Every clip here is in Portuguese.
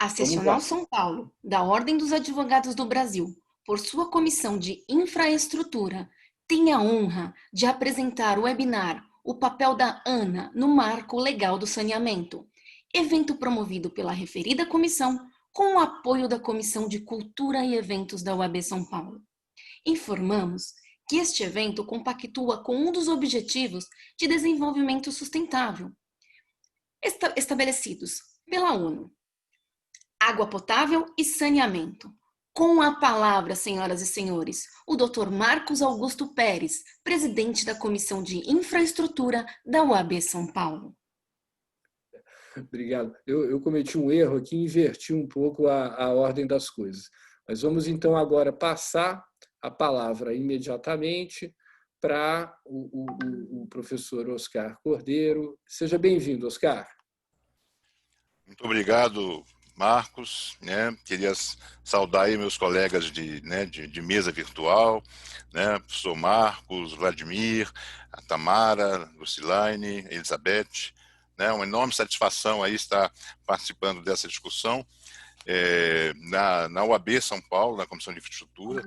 A Vamos Seccional lá. São Paulo, da Ordem dos Advogados do Brasil, por sua Comissão de Infraestrutura, tem a honra de apresentar o webinar O papel da ANA no marco legal do saneamento, evento promovido pela referida comissão com o apoio da Comissão de Cultura e Eventos da UAB São Paulo. Informamos que este evento compactua com um dos objetivos de desenvolvimento sustentável estabelecidos pela ONU: água potável e saneamento. Com a palavra, senhoras e senhores, o Dr. Marcos Augusto Pérez, presidente da Comissão de Infraestrutura da UAB São Paulo. Obrigado. Eu cometi um erro aqui, inverti um pouco a ordem das coisas. Mas vamos, então, agora passar a palavra imediatamente para o professor Oscar Cordeiro. Seja bem-vindo, Oscar. Muito obrigado, Marcos. Queria saudar aí meus colegas de mesa virtual, professor Marcos, Vladimir, a Tamara, Lucilaine, Elizabeth. Uma enorme satisfação aí estar participando dessa discussão na UAB São Paulo, na Comissão de Infraestrutura.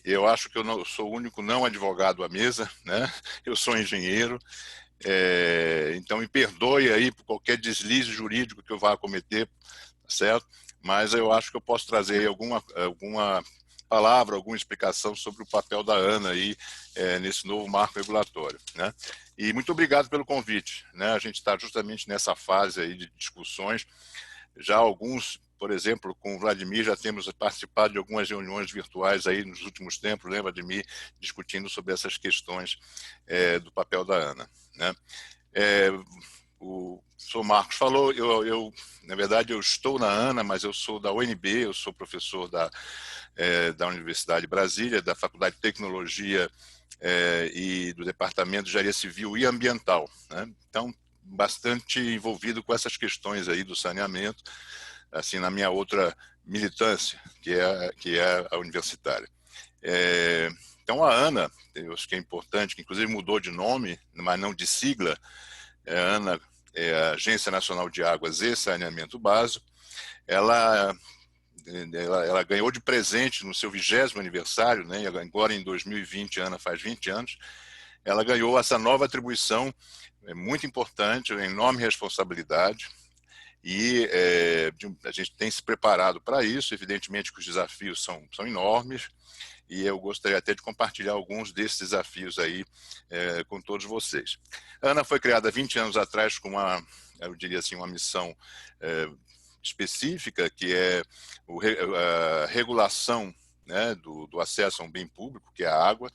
Eu acho que eu não sou o único não advogado à mesa, eu sou engenheiro. Então me perdoe aí por qualquer deslize jurídico que eu vá cometer, certo? Mas eu acho que eu posso trazer aí alguma palavra, alguma explicação sobre o papel da ANA aí nesse novo marco regulatório, E muito obrigado pelo convite, A gente está justamente nessa fase aí de discussões. Já alguns, por exemplo, com o Vladimir, já temos participado de algumas reuniões virtuais aí nos últimos tempos, Vladimir, discutindo sobre essas questões do papel da ANA, O professor Marcos falou, na verdade, eu estou na ANA, mas eu sou da UNB, eu sou professor da Universidade de Brasília, da Faculdade de Tecnologia e do Departamento de Engenharia Civil e Ambiental, Então, bastante envolvido com essas questões aí do saneamento, assim, na minha outra militância, que é a universitária. Então, a ANA, eu acho que é importante, que inclusive mudou de nome, mas não de sigla. A ANA é a Agência Nacional de Águas e Saneamento Básico. Ela ganhou de presente no seu 20º aniversário, agora em 2020, a ANA faz 20 anos, ela ganhou essa nova atribuição, muito importante, uma enorme responsabilidade, e a gente tem se preparado para isso. Evidentemente que os desafios são enormes, e eu gostaria até de compartilhar alguns desses desafios aí com todos vocês. A ANA foi criada 20 anos atrás com eu diria assim, uma missão específica, que é a regulação do acesso a um bem público, que é a água,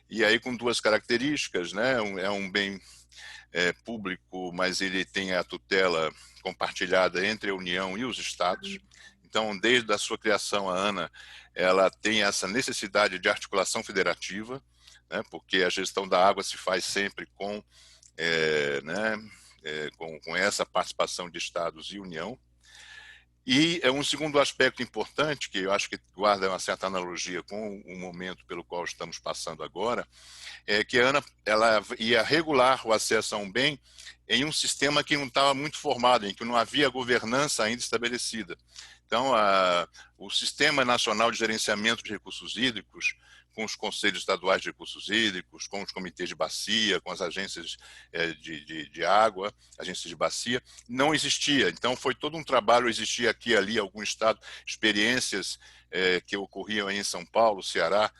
e aí com duas características, é um bem público, mas ele tem a tutela compartilhada entre a União e os Estados. Então, desde a sua criação, a ANA, ela tem essa necessidade de articulação federativa, porque a gestão da água se faz sempre com essa participação de Estados e União. E um segundo aspecto importante, que eu acho que guarda uma certa analogia com o momento pelo qual estamos passando agora, é que a ANA ela ia regular o acesso a um bem em um sistema que não estava muito formado, em que não havia governança ainda estabelecida. Então, o Sistema Nacional de Gerenciamento de Recursos Hídricos, com os conselhos estaduais de recursos hídricos, com os comitês de bacia, com as agências de água, agências de bacia, não existia. Então, foi todo um trabalho, existia aqui e ali, algum estado, experiências que ocorriam aí em São Paulo, Ceará,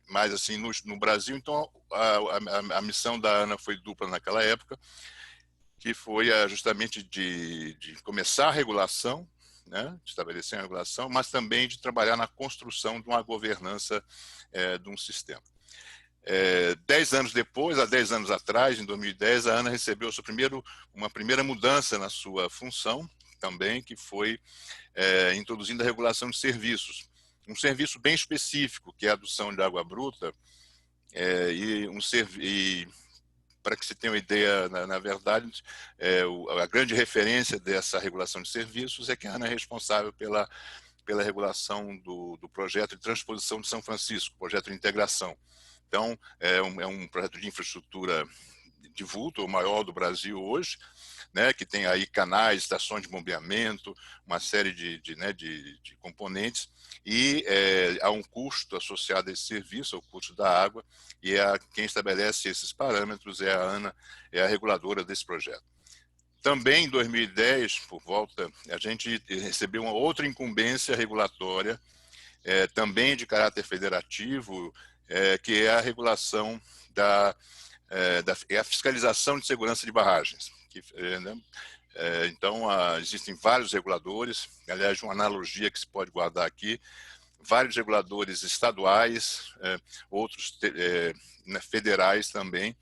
mas assim, no Brasil. Então, a missão da ANA foi dupla naquela época, que foi justamente de começar a regulação, de estabelecer a regulação, mas também de trabalhar na construção de uma governança de um sistema. 10 anos depois, há 10 anos atrás, em 2010, a ANA recebeu uma primeira mudança na sua função também, que foi introduzindo a regulação de serviços. Um serviço bem específico, que é a adução de água bruta, para que você tenha uma ideia, na verdade, a grande referência dessa regulação de serviços é que a ANA é responsável pela regulação do projeto de transposição de São Francisco, projeto de integração. Então, é um projeto de infraestrutura de vulto, o maior do Brasil hoje, né, que tem aí canais, estações de bombeamento, uma série de componentes, e há um custo associado a esse serviço, ao custo da água, e quem estabelece esses parâmetros é a ANA, é a reguladora desse projeto. Também em 2010, por volta, a gente recebeu uma outra incumbência regulatória, também de caráter federativo, que é a regulação é a fiscalização de segurança de barragens. Né? Então, existem vários reguladores, aliás, uma analogia que se pode guardar aqui, vários reguladores estaduais, outros federais também,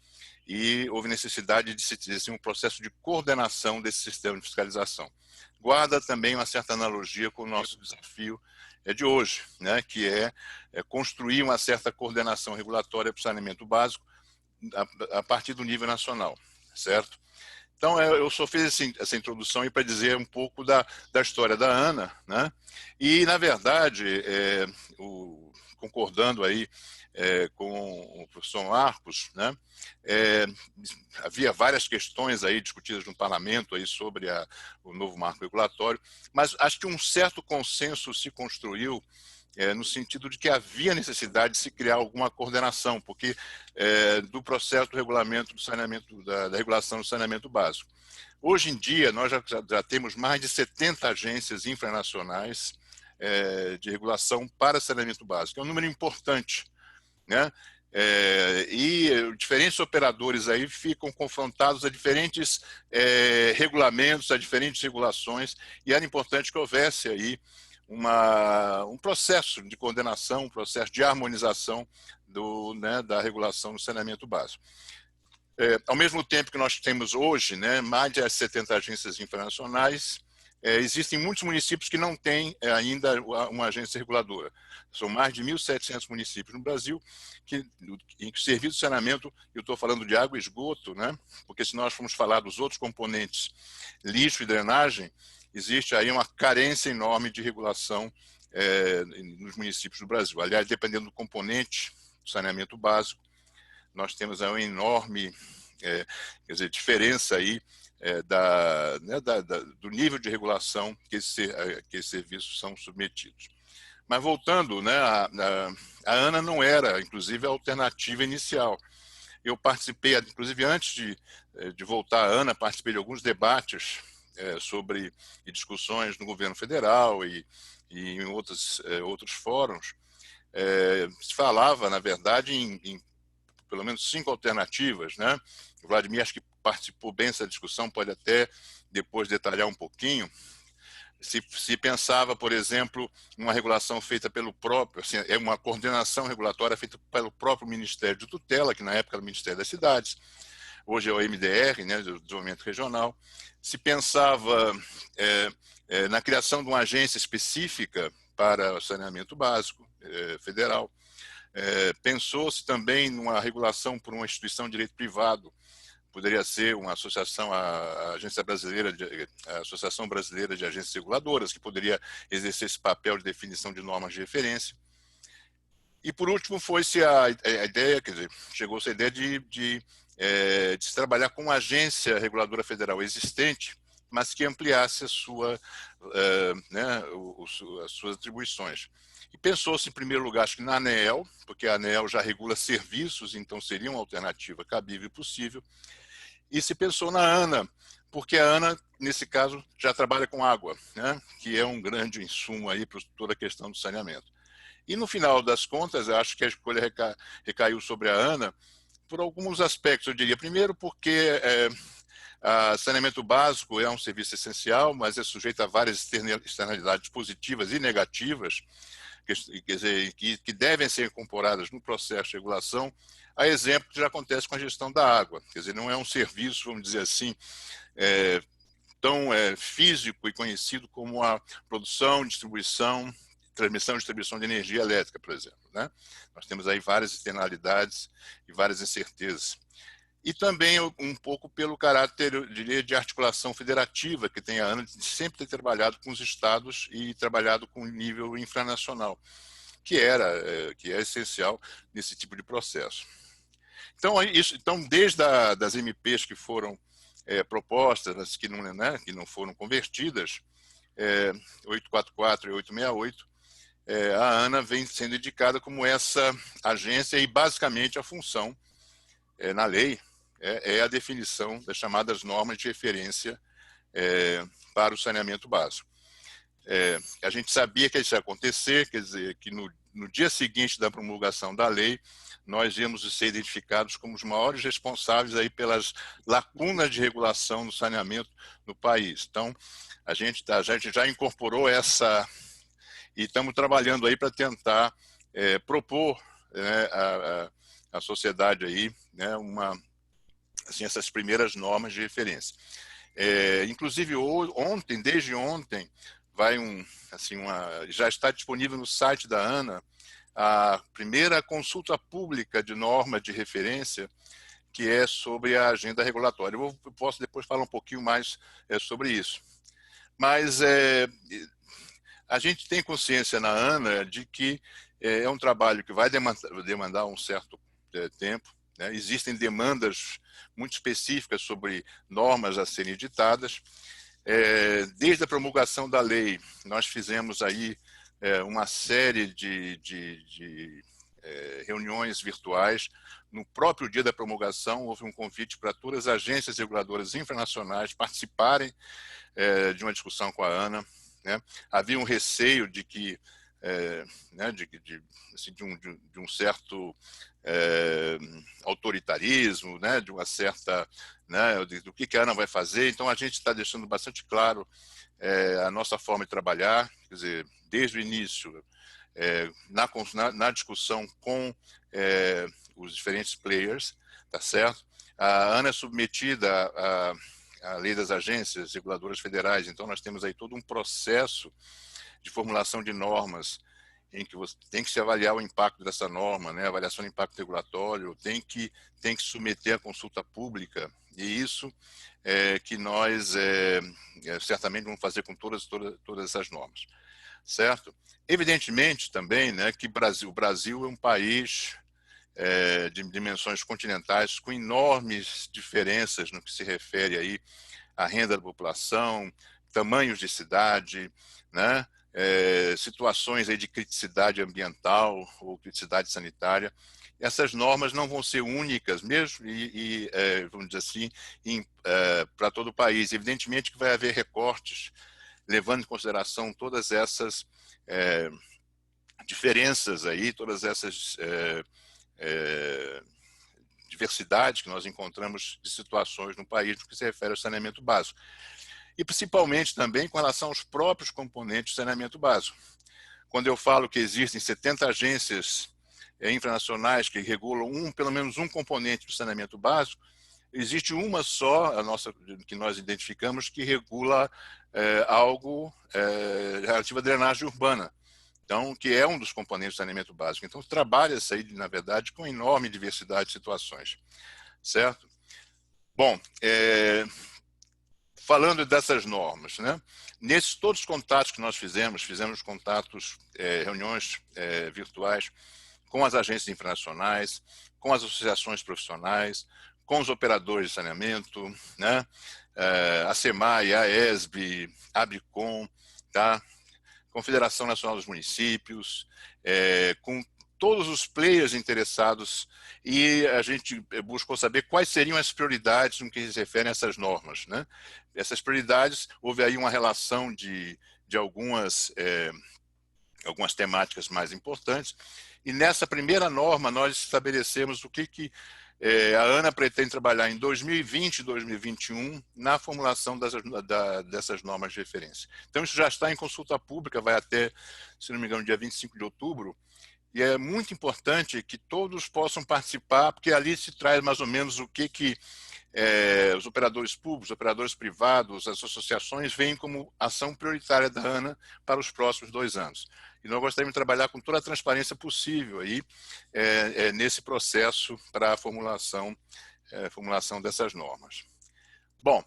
e houve necessidade de se ter um processo de coordenação desse sistema de fiscalização. Guarda também uma certa analogia com o nosso desafio de hoje, né, que é construir uma certa coordenação regulatória para o saneamento básico a partir do nível nacional, certo? Então, eu só fiz essa introdução para dizer um pouco da história da ANA, né? E, na verdade, concordando aí com o professor Marcos, né? Havia várias questões aí discutidas no parlamento aí sobre o novo marco regulatório, mas acho que um certo consenso se construiu no sentido de que havia necessidade de se criar alguma coordenação, porque do processo do regulamento do saneamento, da regulação do saneamento básico. Hoje em dia, nós já temos mais de 70 agências infranacionais de regulação para saneamento básico. É um número importante, né? E diferentes operadores aí ficam confrontados a diferentes regulamentos, a diferentes regulações, e era importante que houvesse aí um processo de coordenação, um processo de harmonização da regulação do saneamento básico. Ao mesmo tempo que nós temos hoje, né, mais de 70 agências infranacionais, existem muitos municípios que não têm ainda uma agência reguladora. São mais de 1.700 municípios no Brasil em que o serviço de saneamento, eu estou falando de água e esgoto, né, porque se nós formos falar dos outros componentes, lixo e drenagem, existe aí uma carência enorme de regulação nos municípios do Brasil. Aliás, dependendo do componente do saneamento básico, nós temos aí uma enorme diferença aí do nível de regulação que esses serviços são submetidos. Mas voltando, né, a ANA não era, inclusive, a alternativa inicial. Eu participei, inclusive antes de voltar à ANA, participei de alguns debates sobre discussões no governo federal e em outros fóruns. Se falava, na verdade, em pelo menos 5 alternativas, né? O Vladimir acho que participou bem dessa discussão, pode até depois detalhar um pouquinho. Se pensava, por exemplo, uma regulação feita pelo próprio, assim, uma coordenação regulatória feita pelo próprio Ministério de Tutela, que na época era o Ministério das Cidades, hoje é o MDR, né, do Desenvolvimento Regional. Se pensava na criação de uma agência específica para o saneamento básico federal. Pensou-se também numa regulação por uma instituição de direito privado, poderia ser uma associação, a Associação Brasileira de Agências Reguladoras, que poderia exercer esse papel de definição de normas de referência. E, por último, foi-se a ideia, quer dizer, chegou-se a ideia de se trabalhar com uma agência reguladora federal existente, mas que ampliasse as suas atribuições. E pensou-se, em primeiro lugar, acho que na ANEEL, porque a ANEEL já regula serviços, então seria uma alternativa cabível e possível. E se pensou na ANA, porque a ANA, nesse caso, já trabalha com água, né, que é um grande insumo aí para toda a questão do saneamento. E, no final das contas, eu acho que a escolha recaiu sobre a ANA por alguns aspectos, eu diria. Primeiro, porque saneamento básico é um serviço essencial, mas é sujeito a várias externalidades positivas e negativas, que devem ser incorporadas no processo de regulação, a exemplo que já acontece com a gestão da água. Quer dizer, não é um serviço, vamos dizer assim, tão físico e conhecido como a produção, distribuição, transmissão e distribuição de energia elétrica, por exemplo, né? Nós temos aí várias externalidades e várias incertezas. E também um pouco pelo caráter, eu diria, de articulação federativa que tem a ANA de sempre ter trabalhado com os estados e trabalhado com o nível infranacional, que é essencial nesse tipo de processo. Então, desde das MPs que foram propostas, mas que não foram convertidas, 844 e 868, a ANA vem sendo indicada como essa agência e, basicamente, a função na lei é a definição das chamadas normas de referência para o saneamento básico. A gente sabia que isso ia acontecer, quer dizer, que no dia seguinte da promulgação da lei, nós íamos ser identificados como os maiores responsáveis aí pelas lacunas de regulação no saneamento no país. Então, a gente já incorporou essa, e estamos trabalhando aí para tentar propor, né, à sociedade aí, né, assim, essas primeiras normas de referência. Inclusive, desde ontem, já está disponível no site da ANA a primeira consulta pública de norma de referência, que é sobre a agenda regulatória. Eu posso depois falar um pouquinho mais sobre isso. Mas a gente tem consciência na ANA de que é um trabalho que vai demandar um certo tempo, né? Existem demandas muito específicas sobre normas a serem editadas. Desde a promulgação da lei, nós fizemos aí uma série de reuniões virtuais. No próprio dia da promulgação, houve um convite para todas as agências reguladoras infranacionais participarem de uma discussão com a ANA, né? Havia um receio de que né, de um certo autoritarismo, né, de uma certa, né, do que a ANA vai fazer. Então, a gente está deixando bastante claro a nossa forma de trabalhar, quer dizer, desde o início, na discussão com os diferentes players, tá certo? A ANA é submetida à lei das agências reguladoras federais, então nós temos aí todo um processo de formulação de normas em que você tem que se avaliar o impacto dessa norma, né? Avaliação de impacto regulatório, tem que submeter a consulta pública, e isso que nós certamente vamos fazer com todas essas normas, certo? Evidentemente também, né, que o Brasil é um país de dimensões continentais com enormes diferenças no que se refere aí à renda da população, tamanhos de cidade, né? Situações aí de criticidade ambiental ou criticidade sanitária. Essas normas não vão ser únicas mesmo vamos dizer assim, para todo o país. Evidentemente que vai haver recortes, levando em consideração todas essas diferenças aí, todas essas diversidades que nós encontramos de situações no país no que se refere ao saneamento básico. E principalmente também com relação aos próprios componentes do saneamento básico. Quando eu falo que existem 70 agências infranacionais que regulam pelo menos um componente do saneamento básico, existe uma só, que nós identificamos, que regula algo relativo à drenagem urbana, então, que é um dos componentes do saneamento básico. Então, trabalha-se aí, na verdade, com enorme diversidade de situações, certo? Bom, falando dessas normas, né? Nesses todos os contatos que nós fizemos contatos, reuniões virtuais com as agências internacionais, com as associações profissionais, com os operadores de saneamento, né? A SEMAI, a ESB, a ABRICOM, tá? Confederação Nacional dos Municípios, com todos os players interessados, e a gente buscou saber quais seriam as prioridades no que se refere a essas normas, né? Essas prioridades, houve aí uma relação de algumas temáticas mais importantes, e nessa primeira norma nós estabelecemos o que a ANA pretende trabalhar em 2020 e 2021 na formulação dessas normas de referência. Então, isso já está em consulta pública, vai até, se não me engano, dia 25 de outubro, e é muito importante que todos possam participar, porque ali se traz mais ou menos o que os operadores públicos, operadores privados, as associações veem como ação prioritária da ANA para os próximos 2 anos. E nós gostaríamos de trabalhar com toda a transparência possível aí, nesse processo para a formulação dessas normas. Bom,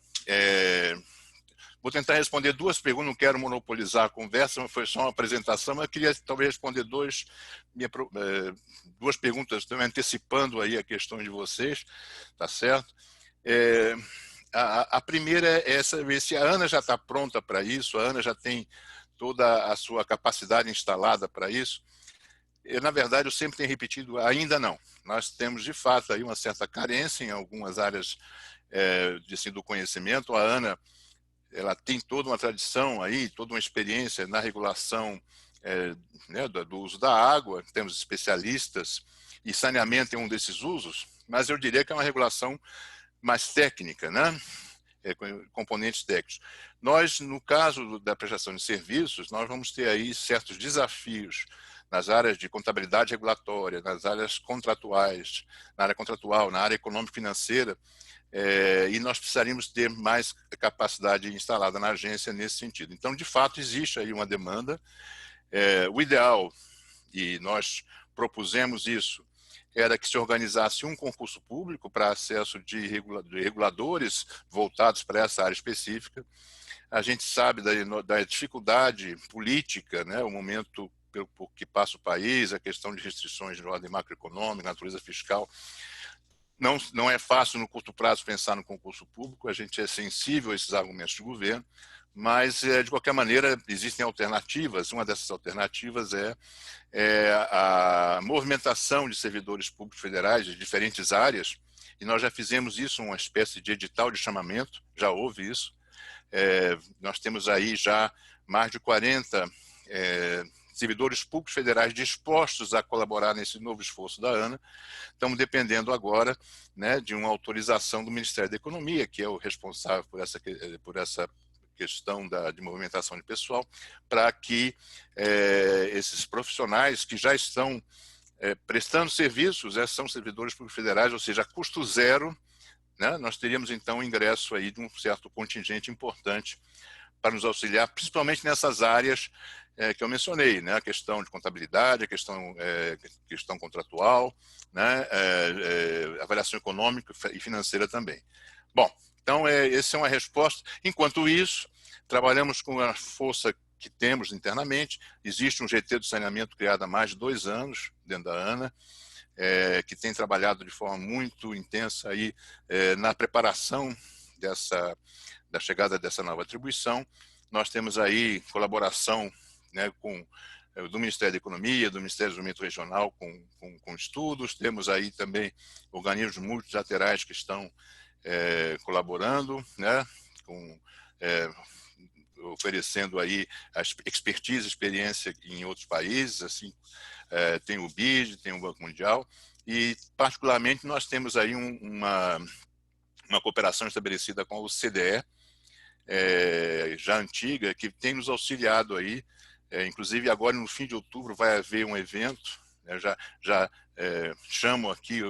vou tentar responder 2 perguntas, não quero monopolizar a conversa, foi só uma apresentação, mas eu queria talvez responder 2 perguntas, também antecipando aí a questão de vocês, tá certo? A primeira é essa, ver se a Ana já está pronta para isso, a Ana já tem toda a sua capacidade instalada para isso. Na verdade, eu sempre tenho repetido, ainda não. Nós temos, de fato, aí uma certa carência em algumas áreas assim, do conhecimento. A Ana, ela tem toda uma tradição aí, toda uma experiência na regulação né, do uso da água, temos especialistas, e saneamento é um desses usos, mas eu diria que é uma regulação mais técnica, né? Com componentes técnicos. Nós, no caso da prestação de serviços, nós vamos ter aí certos desafios nas áreas de contabilidade regulatória, nas áreas contratuais, na área contratual, na área econômico-financeira, e nós precisaríamos ter mais capacidade instalada na agência nesse sentido. Então, de fato, existe aí uma demanda. O ideal, e nós propusemos isso, era que se organizasse um concurso público para acesso de reguladores voltados para essa área específica. A gente sabe da dificuldade política, né, o momento por que passa o país, a questão de restrições de ordem macroeconômica, natureza fiscal. Não é fácil no curto prazo pensar no concurso público, a gente é sensível a esses argumentos do governo, mas, de qualquer maneira, existem alternativas. Uma dessas alternativas é a movimentação de servidores públicos federais de diferentes áreas, e nós já fizemos isso, uma espécie de edital de chamamento, já houve isso. Nós temos aí já mais de 40 servidores públicos federais dispostos a colaborar nesse novo esforço da ANA. Estamos dependendo agora, né, de uma autorização do Ministério da Economia, que é o responsável por essa questão de movimentação de pessoal, para que esses profissionais que já estão prestando serviços, são servidores públicos federais, ou seja, a custo zero, né, nós teríamos então o ingresso aí de um certo contingente importante para nos auxiliar, principalmente nessas áreas que eu mencionei, né, a questão de contabilidade, a questão contratual, né, avaliação econômica e financeira também. Bom, então, essa é uma resposta. Enquanto isso, trabalhamos com a força que temos internamente. Existe um GT do saneamento criado há mais de 2 anos dentro da ANA, que tem trabalhado de forma muito intensa aí, na preparação da chegada dessa nova atribuição. Nós temos aí colaboração, né, do Ministério da Economia, do Ministério do Desenvolvimento Regional com estudos. Temos aí também organismos multilaterais que estão colaborando, né, oferecendo aí a expertise, experiência em outros países, assim, tem o BID, tem o Banco Mundial, e particularmente nós temos aí uma cooperação estabelecida com a OCDE, já antiga, que tem nos auxiliado aí, inclusive agora no fim de outubro vai haver um evento, já chamo aqui,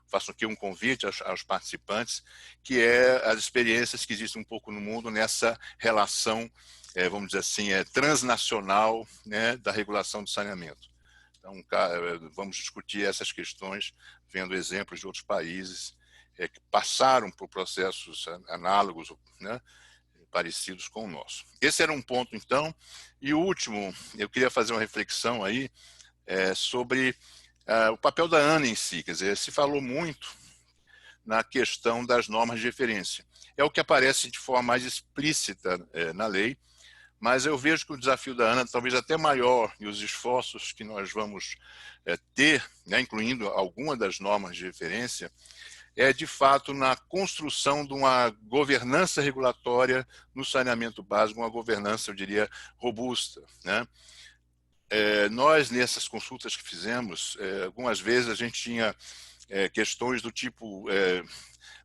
faço aqui um convite aos participantes, que é as experiências que existem um pouco no mundo nessa relação, vamos dizer assim, transnacional, né, da regulação do saneamento. Então, vamos discutir essas questões, vendo exemplos de outros países que passaram por processos análogos, né, parecidos com o nosso. Esse era um ponto, então. E o último, eu queria fazer uma reflexão aí sobre o papel da ANA em si. Quer dizer, se falou muito na questão das normas de referência. É o que aparece de forma mais explícita na lei, mas eu vejo que o desafio da ANA talvez até maior, e os esforços que nós vamos ter, né, incluindo alguma das normas de referência, de fato na construção de uma governança regulatória no saneamento básico, uma governança, eu diria, robusta, né? Nós, nessas consultas que fizemos, algumas vezes a gente tinha questões do tipo,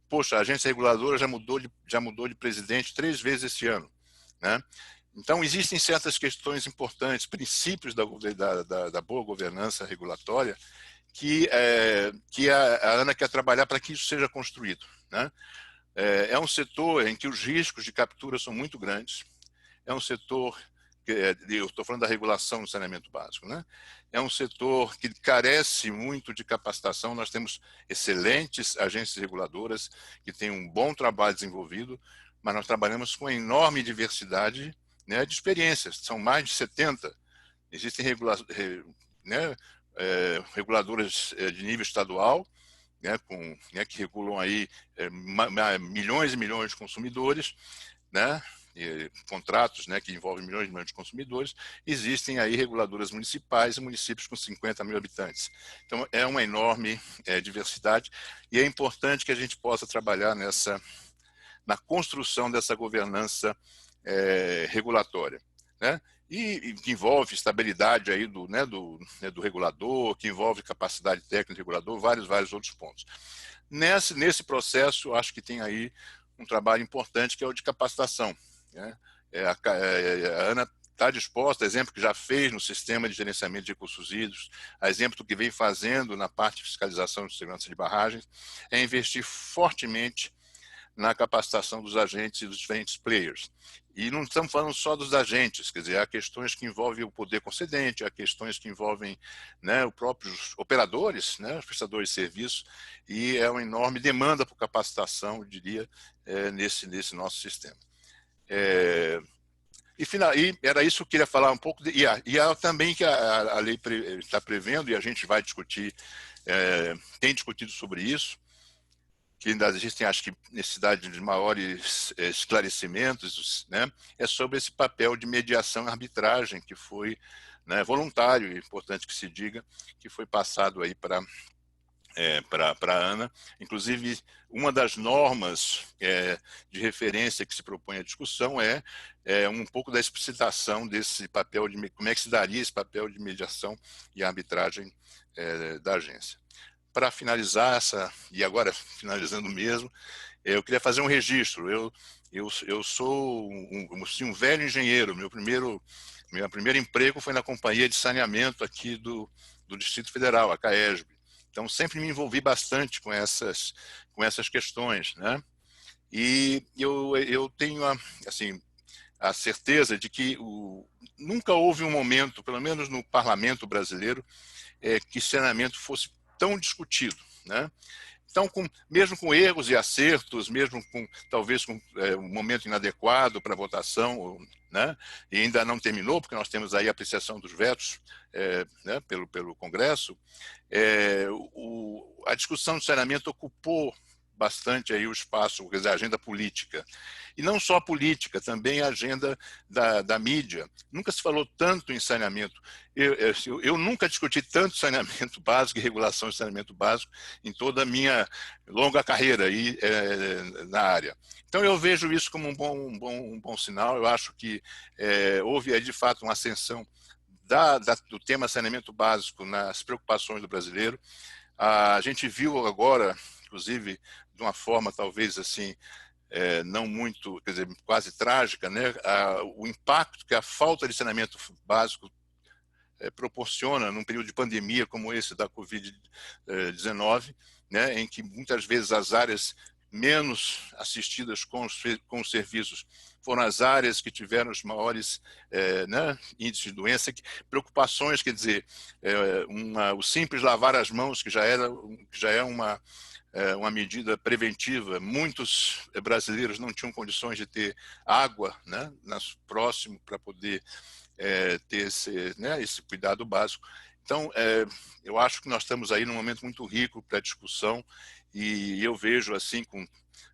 poxa, a agência reguladora já mudou de presidente 3 vezes esse ano, né? Então, existem certas questões importantes, princípios da boa governança regulatória, que a ANA quer trabalhar para que isso seja construído, né? É um setor em que os riscos de captura são muito grandes, é um setor, eu estou falando da regulação do saneamento básico, né? É um setor que carece muito de capacitação. Nós temos excelentes agências reguladoras que têm um bom trabalho desenvolvido, mas nós trabalhamos com uma enorme diversidade, né, de experiências, são mais de 70. Existem reguladoras de nível estadual, né, que regulam aí milhões e milhões de consumidores, né, contratos, né, que envolvem milhões e milhões de consumidores. Existem aí reguladoras municipais e municípios com 50 mil habitantes. Então, é uma enorme diversidade, e é importante que a gente possa trabalhar na construção dessa governança regulatória, né? E que envolve estabilidade aí do regulador, que envolve capacidade técnica do regulador, vários outros pontos. Nesse processo, eu acho que tem aí um trabalho importante, que é o de capacitação, né? A Ana está disposta, exemplo que já fez no sistema de gerenciamento de recursos hídricos, a exemplo do que vem fazendo na parte de fiscalização de segurança de barragens, é investir fortemente na capacitação dos agentes e dos diferentes players. E não estamos falando só dos agentes, quer dizer, há questões que envolvem o poder concedente, há questões que envolvem, né, os próprios operadores, né, os prestadores de serviço, e é uma enorme demanda por capacitação, eu diria, nesse nosso sistema. E era isso que eu queria falar um pouco, e há também que a lei está prevendo, e a gente vai discutir, tem discutido sobre isso, que ainda existem, acho que, necessidade de maiores esclarecimentos, né, é sobre esse papel de mediação e arbitragem que foi, né, voluntário, e importante que se diga, que foi passado aí para a Ana. Inclusive, uma das normas de referência que se propõe à discussão é um pouco da explicitação desse papel, como é que se daria esse papel de mediação e arbitragem da agência. Para finalizar e agora finalizando mesmo, eu queria fazer um registro. Eu sou um velho engenheiro. Meu primeiro emprego foi na companhia de saneamento aqui do Distrito Federal, a CAESB. Então, sempre me envolvi bastante com essas questões, né? E eu tenho assim, a certeza de que nunca houve um momento, pelo menos no parlamento brasileiro, que saneamento fosse tão discutido, né? Então, mesmo com erros e acertos, mesmo talvez com um momento inadequado para votação, né? E ainda não terminou, porque nós temos aí a apreciação dos vetos né? pelo Congresso, a discussão do saneamento ocupou bastante aí o espaço, quer dizer, a agenda política. E não só a política, também a agenda da mídia. Nunca se falou tanto em saneamento. Eu nunca discuti tanto saneamento básico e regulação de saneamento básico em toda a minha longa carreira aí, na área. Então, eu vejo isso como um bom sinal. Eu acho que houve, de fato, uma ascensão do tema saneamento básico nas preocupações do brasileiro. A gente viu agora, inclusive, de uma forma talvez assim, não muito, quer dizer, quase trágica, né? O impacto que a falta de saneamento básico proporciona num período de pandemia como esse da Covid-19, né? Em que muitas vezes as áreas menos assistidas com os serviços foram as áreas que tiveram os maiores né, índices de doença, preocupações, quer dizer, o simples lavar as mãos, que já é uma medida preventiva. Muitos brasileiros não tinham condições de ter água, né, próximo para poder ter esse cuidado básico. Então, eu acho que nós estamos aí num momento muito rico para a discussão, e eu vejo assim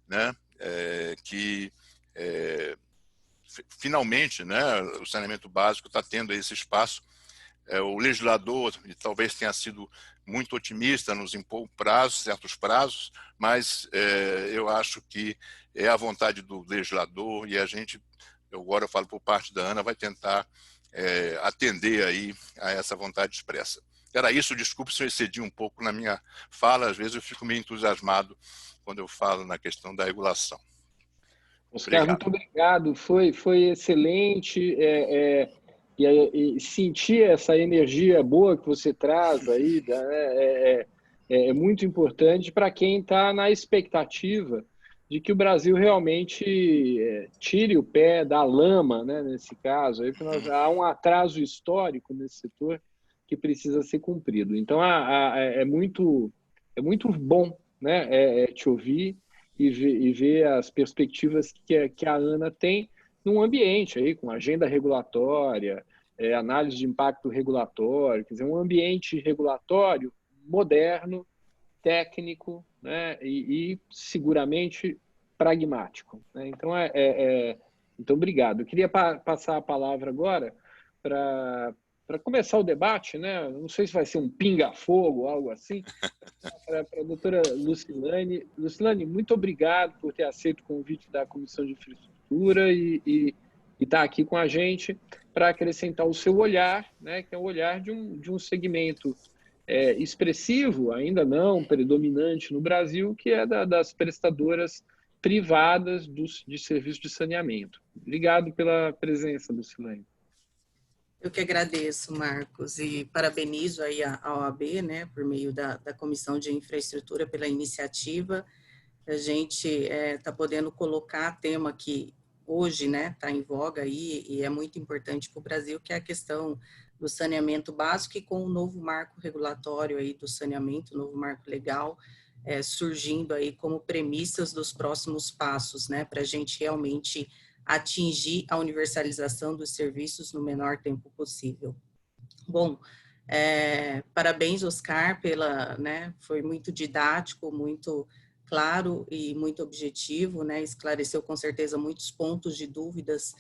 né, que finalmente, né, o saneamento básico está tendo esse espaço. O legislador talvez tenha sido muito otimista, nos impor certos prazos, mas eu acho que é a vontade do legislador, e a gente, agora eu falo por parte da Ana, vai tentar atender aí a essa vontade expressa. Era isso, desculpe se eu excedi um pouco na minha fala, às vezes eu fico meio entusiasmado quando eu falo na questão da regulação. Oscar, Obrigado. muito obrigado, foi excelente, e sentir essa energia boa que você traz aí, né, é muito importante para quem está na expectativa de que o Brasil realmente tire o pé da lama, né, nesse caso. Aí, há um atraso histórico nesse setor que precisa ser cumprido. Então, é muito bom, né, te ouvir e ver as perspectivas que a Ana tem num ambiente aí, com agenda regulatória, análise de impacto regulatório, quer dizer, um ambiente regulatório moderno, técnico, né, e seguramente pragmático, né? Então, obrigado. Eu queria passar a palavra agora para começar o debate, né? Não sei se vai ser um pinga-fogo ou algo assim, para a doutora Lucilane. Lucilane, muito obrigado por ter aceito o convite da Comissão de Infraestrutura e estar aqui com a gente para acrescentar o seu olhar, né, que é o olhar de um segmento expressivo, ainda não predominante no Brasil, que é das prestadoras privadas de serviço de saneamento. Obrigado pela presença, Lucilane. Eu que agradeço, Marcos, e parabenizo aí a OAB, né, por meio da Comissão de Infraestrutura pela iniciativa. A gente está podendo colocar tema que hoje, né, está em voga aí e é muito importante para o Brasil, que é a questão do saneamento básico, e com o novo marco regulatório aí do saneamento, novo marco legal, surgindo aí como premissas dos próximos passos, né, para a gente realmente atingir a universalização dos serviços no menor tempo possível. Bom, parabéns, Oscar, né, foi muito didático, muito claro e muito objetivo, né, esclareceu com certeza muitos pontos de dúvidas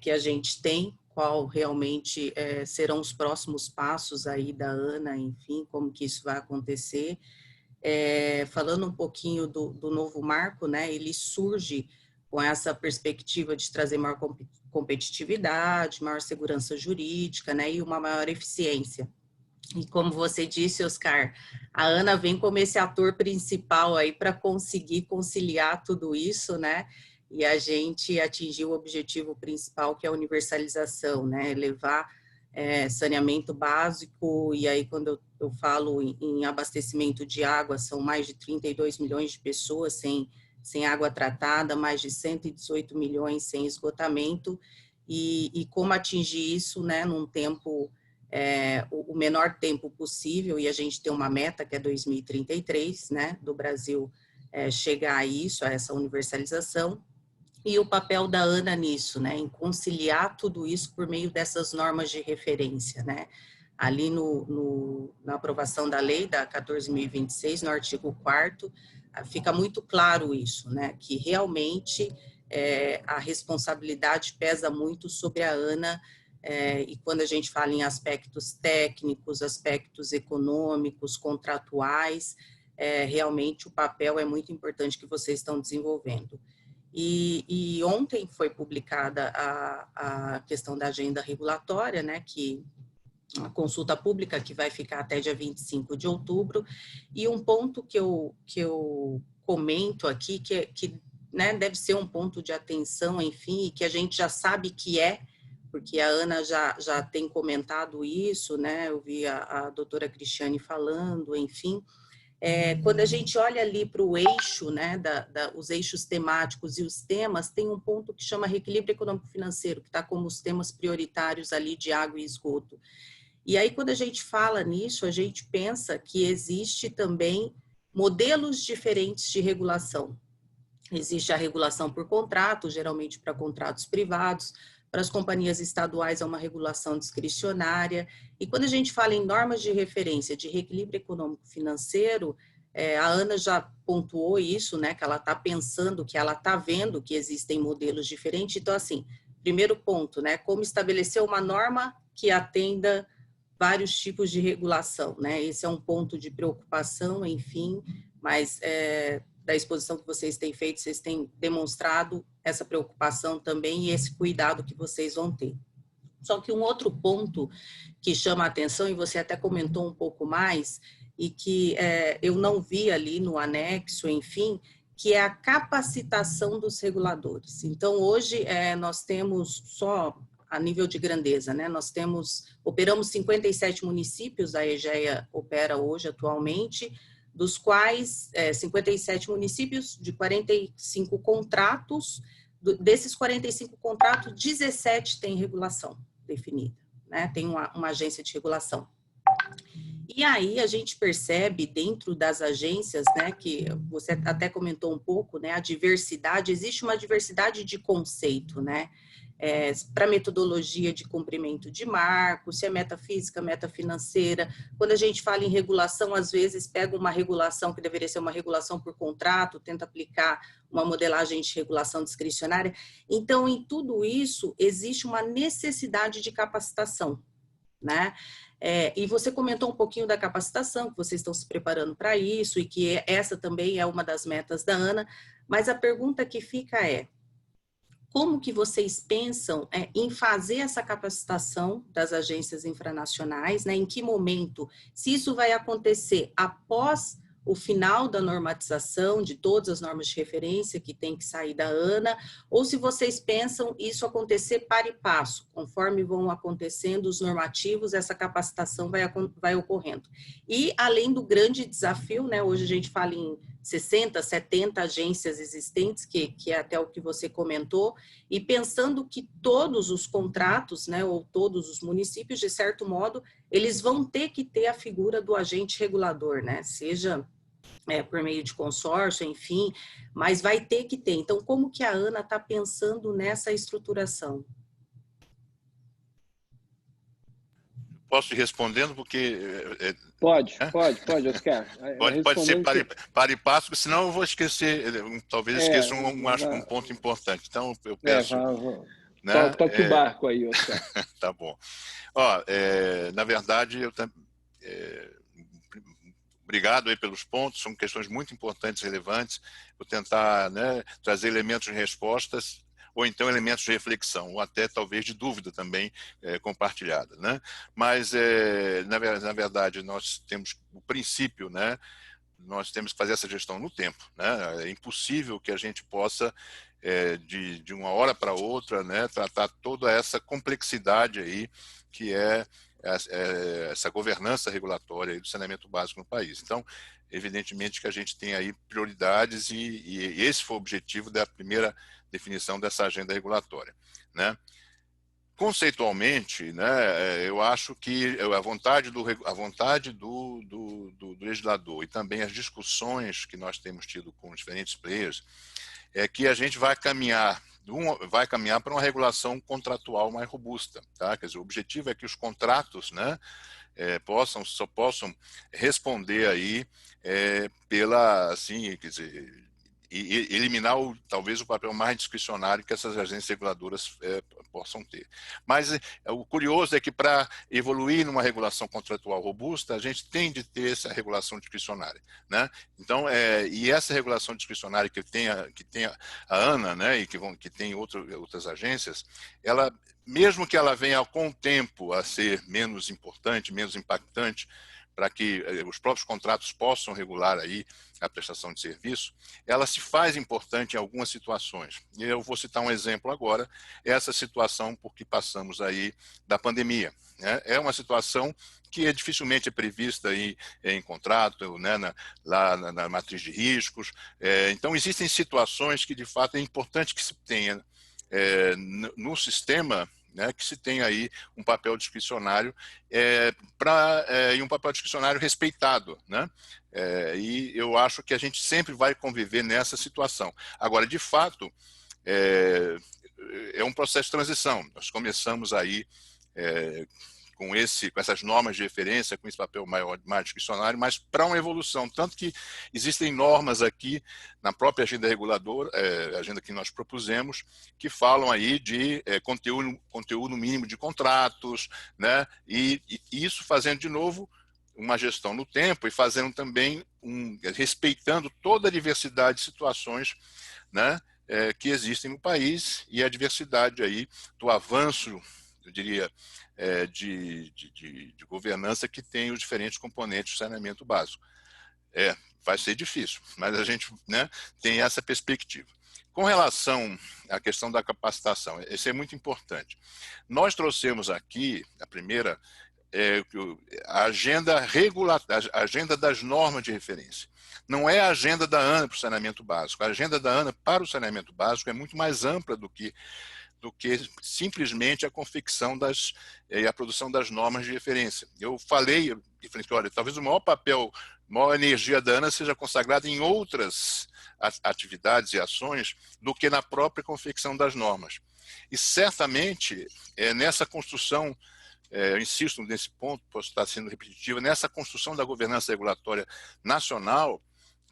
que a gente tem, qual realmente serão os próximos passos aí da ANA, enfim, como que isso vai acontecer. Falando um pouquinho do novo marco, né, ele surge com essa perspectiva de trazer maior competitividade, maior segurança jurídica, né, e uma maior eficiência. E como você disse, Oscar, a ANA vem como esse ator principal aí para conseguir conciliar tudo isso, né, e a gente atingir o objetivo principal, que é a universalização, né, levar saneamento básico, e aí quando eu falo em abastecimento de água, são mais de 32 milhões de pessoas sem água tratada, mais de 118 milhões sem esgotamento, e como atingir isso, né, num tempo, o menor tempo possível, e a gente tem uma meta que é 2033, né, do Brasil chegar a isso, a essa universalização, e o papel da ANA nisso, né, em conciliar tudo isso por meio dessas normas de referência, né. Ali na aprovação da lei da 14.026, no artigo 4º, fica muito claro isso, né, que realmente a responsabilidade pesa muito sobre a ANA, e quando a gente fala em aspectos técnicos, aspectos econômicos, contratuais, realmente o papel é muito importante que vocês estão desenvolvendo. E ontem foi publicada a questão da agenda regulatória, né, que a consulta pública que vai ficar até dia 25 de outubro, e um ponto que eu comento aqui, que né, deve ser um ponto de atenção, enfim, e que a gente já sabe que porque a Ana já tem comentado isso, né, eu vi a doutora Cristiane falando, enfim, quando a gente olha ali para o eixo, né, os eixos temáticos e os temas, tem um ponto que chama reequilíbrio econômico-financeiro, que está como os temas prioritários ali de água e esgoto. E aí, quando a gente fala nisso, a gente pensa que existe também modelos diferentes de regulação. Existe a regulação por contrato, geralmente para contratos privados, para as companhias estaduais é uma regulação discricionária, e quando a gente fala em normas de referência de reequilíbrio econômico-financeiro, a Ana já pontuou isso, né, que ela está pensando, que ela está vendo que existem modelos diferentes. Então, assim, primeiro ponto, né, como estabelecer uma norma que atenda vários tipos de regulação, né, esse é um ponto de preocupação, enfim, mas da exposição que vocês têm feito, vocês têm demonstrado essa preocupação também e esse cuidado que vocês vão ter. Só que um outro ponto que chama a atenção, e você até comentou um pouco mais, e que eu não vi ali no anexo, enfim, que é a capacitação dos reguladores. Então, hoje, nós temos só a nível de grandeza, né? Nós operamos 57 municípios, a EGEA opera hoje, atualmente, dos quais 57 municípios de 45 contratos, desses 45 contratos, 17 têm regulação definida, né? Tem uma agência de regulação. E aí a gente percebe dentro das agências, né, que você até comentou um pouco, né, a diversidade, existe uma diversidade de conceito, né, para metodologia de cumprimento de marco, se é metafísica, metafinanceira. Quando a gente fala em regulação, às vezes pega uma regulação que deveria ser uma regulação por contrato, tenta aplicar uma modelagem de regulação discricionária. Então, em tudo isso, existe uma necessidade de capacitação, né? E você comentou um pouquinho da capacitação, que vocês estão se preparando para isso, e que essa também é uma das metas da ANA, mas a pergunta que fica é, como que vocês pensam em fazer essa capacitação das agências infranacionais, né? Em que momento? Se isso vai acontecer após o final da normatização de todas as normas de referência que tem que sair da ANA, ou se vocês pensam isso acontecer para e passo, conforme vão acontecendo os normativos, essa capacitação vai ocorrendo. E além do grande desafio, né? Hoje a gente fala em 60, 70 agências existentes, que é até o que você comentou, e pensando que todos os contratos, né, ou todos os municípios, de certo modo, eles vão ter que ter a figura do agente regulador, né, seja por meio de consórcio, enfim, mas vai ter que ter. Então, como que a ANA está pensando nessa estruturação? Posso ir respondendo, porque... Pode, Oscar. Pode ser para e passo, porque senão eu vou esquecer, talvez esqueça um ponto importante. Então, eu peço... né? Toque o barco aí, Oscar. Tá bom. Ó, na verdade, obrigado aí pelos pontos, são questões muito importantes e relevantes. Vou tentar, né, trazer elementos de respostas, ou então elementos de reflexão, ou até talvez de dúvida também compartilhada, né? Mas, na verdade, nós temos o princípio, né? Nós temos que fazer essa gestão no tempo, né? É impossível que a gente possa, de uma hora para outra, né, tratar toda essa complexidade aí, que é essa governança regulatória aí do saneamento básico no país. Então, evidentemente que a gente tem aí prioridades e esse foi o objetivo da primeira definição dessa agenda regulatória, né? Conceitualmente, né, eu acho que a vontade do legislador e também as discussões que nós temos tido com diferentes players é que a gente vai caminhar para uma regulação contratual mais robusta, tá? Quer dizer, o objetivo é que os contratos, né, só possam responder aí pela, assim, quer dizer, e eliminar talvez o papel mais discricionário que essas agências reguladoras possam ter. Mas o curioso é que para evoluir numa regulação contratual robusta, a gente tem de ter essa regulação discricionária, né? Então, e essa regulação discricionária que tem a ANA, né, e que tem outras agências, ela, mesmo que ela venha com o tempo a ser menos importante, menos impactante, para que os próprios contratos possam regular aí a prestação de serviço, ela se faz importante em algumas situações. E eu vou citar um exemplo agora, essa situação porque passamos aí da pandemia, né? É uma situação que dificilmente é prevista aí em contrato, né, lá na matriz de riscos. Então, existem situações que, de fato, é importante que se tenha no sistema, né, que se tem aí um papel discricionário e um papel discricionário respeitado, né? E eu acho que a gente sempre vai conviver nessa situação. Agora, de fato, é um processo de transição. Nós começamos aí com essas normas de referência, com esse papel mais discricionário, mas para uma evolução, tanto que existem normas aqui na própria agenda reguladora, agenda que nós propusemos, que falam aí de conteúdo mínimo de contratos, né? E isso fazendo de novo uma gestão no tempo e fazendo também respeitando toda a diversidade de situações, né, que existem no país e a diversidade aí do avanço, eu diria, de governança que tem os diferentes componentes do saneamento básico. Vai ser difícil, mas a gente, né, tem essa perspectiva. Com relação à questão da capacitação, isso é muito importante. Nós trouxemos aqui, a primeira, a agenda a agenda das normas de referência. Não é a agenda da ANA para o saneamento básico. A agenda da ANA para o saneamento básico é muito mais ampla do que do que simplesmente a confecção e a produção das normas de referência. Eu falei, olha, talvez o maior papel, a maior energia da ANA seja consagrada em outras atividades e ações do que na própria confecção das normas. E certamente, nessa construção, eu insisto nesse ponto, posso estar sendo repetitivo, nessa construção da governança regulatória nacional,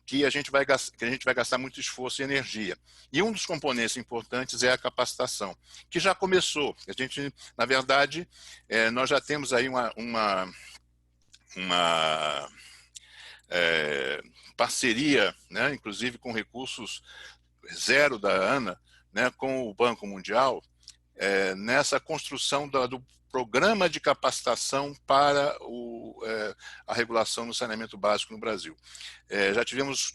que a gente vai gastar muito esforço e energia. E um dos componentes importantes é a capacitação, que já começou. A gente, na verdade, nós já temos aí uma parceria, né, inclusive com recursos zero da ANA, né, com o Banco Mundial, nessa construção do programa de capacitação para a regulação no saneamento básico no Brasil. Já tivemos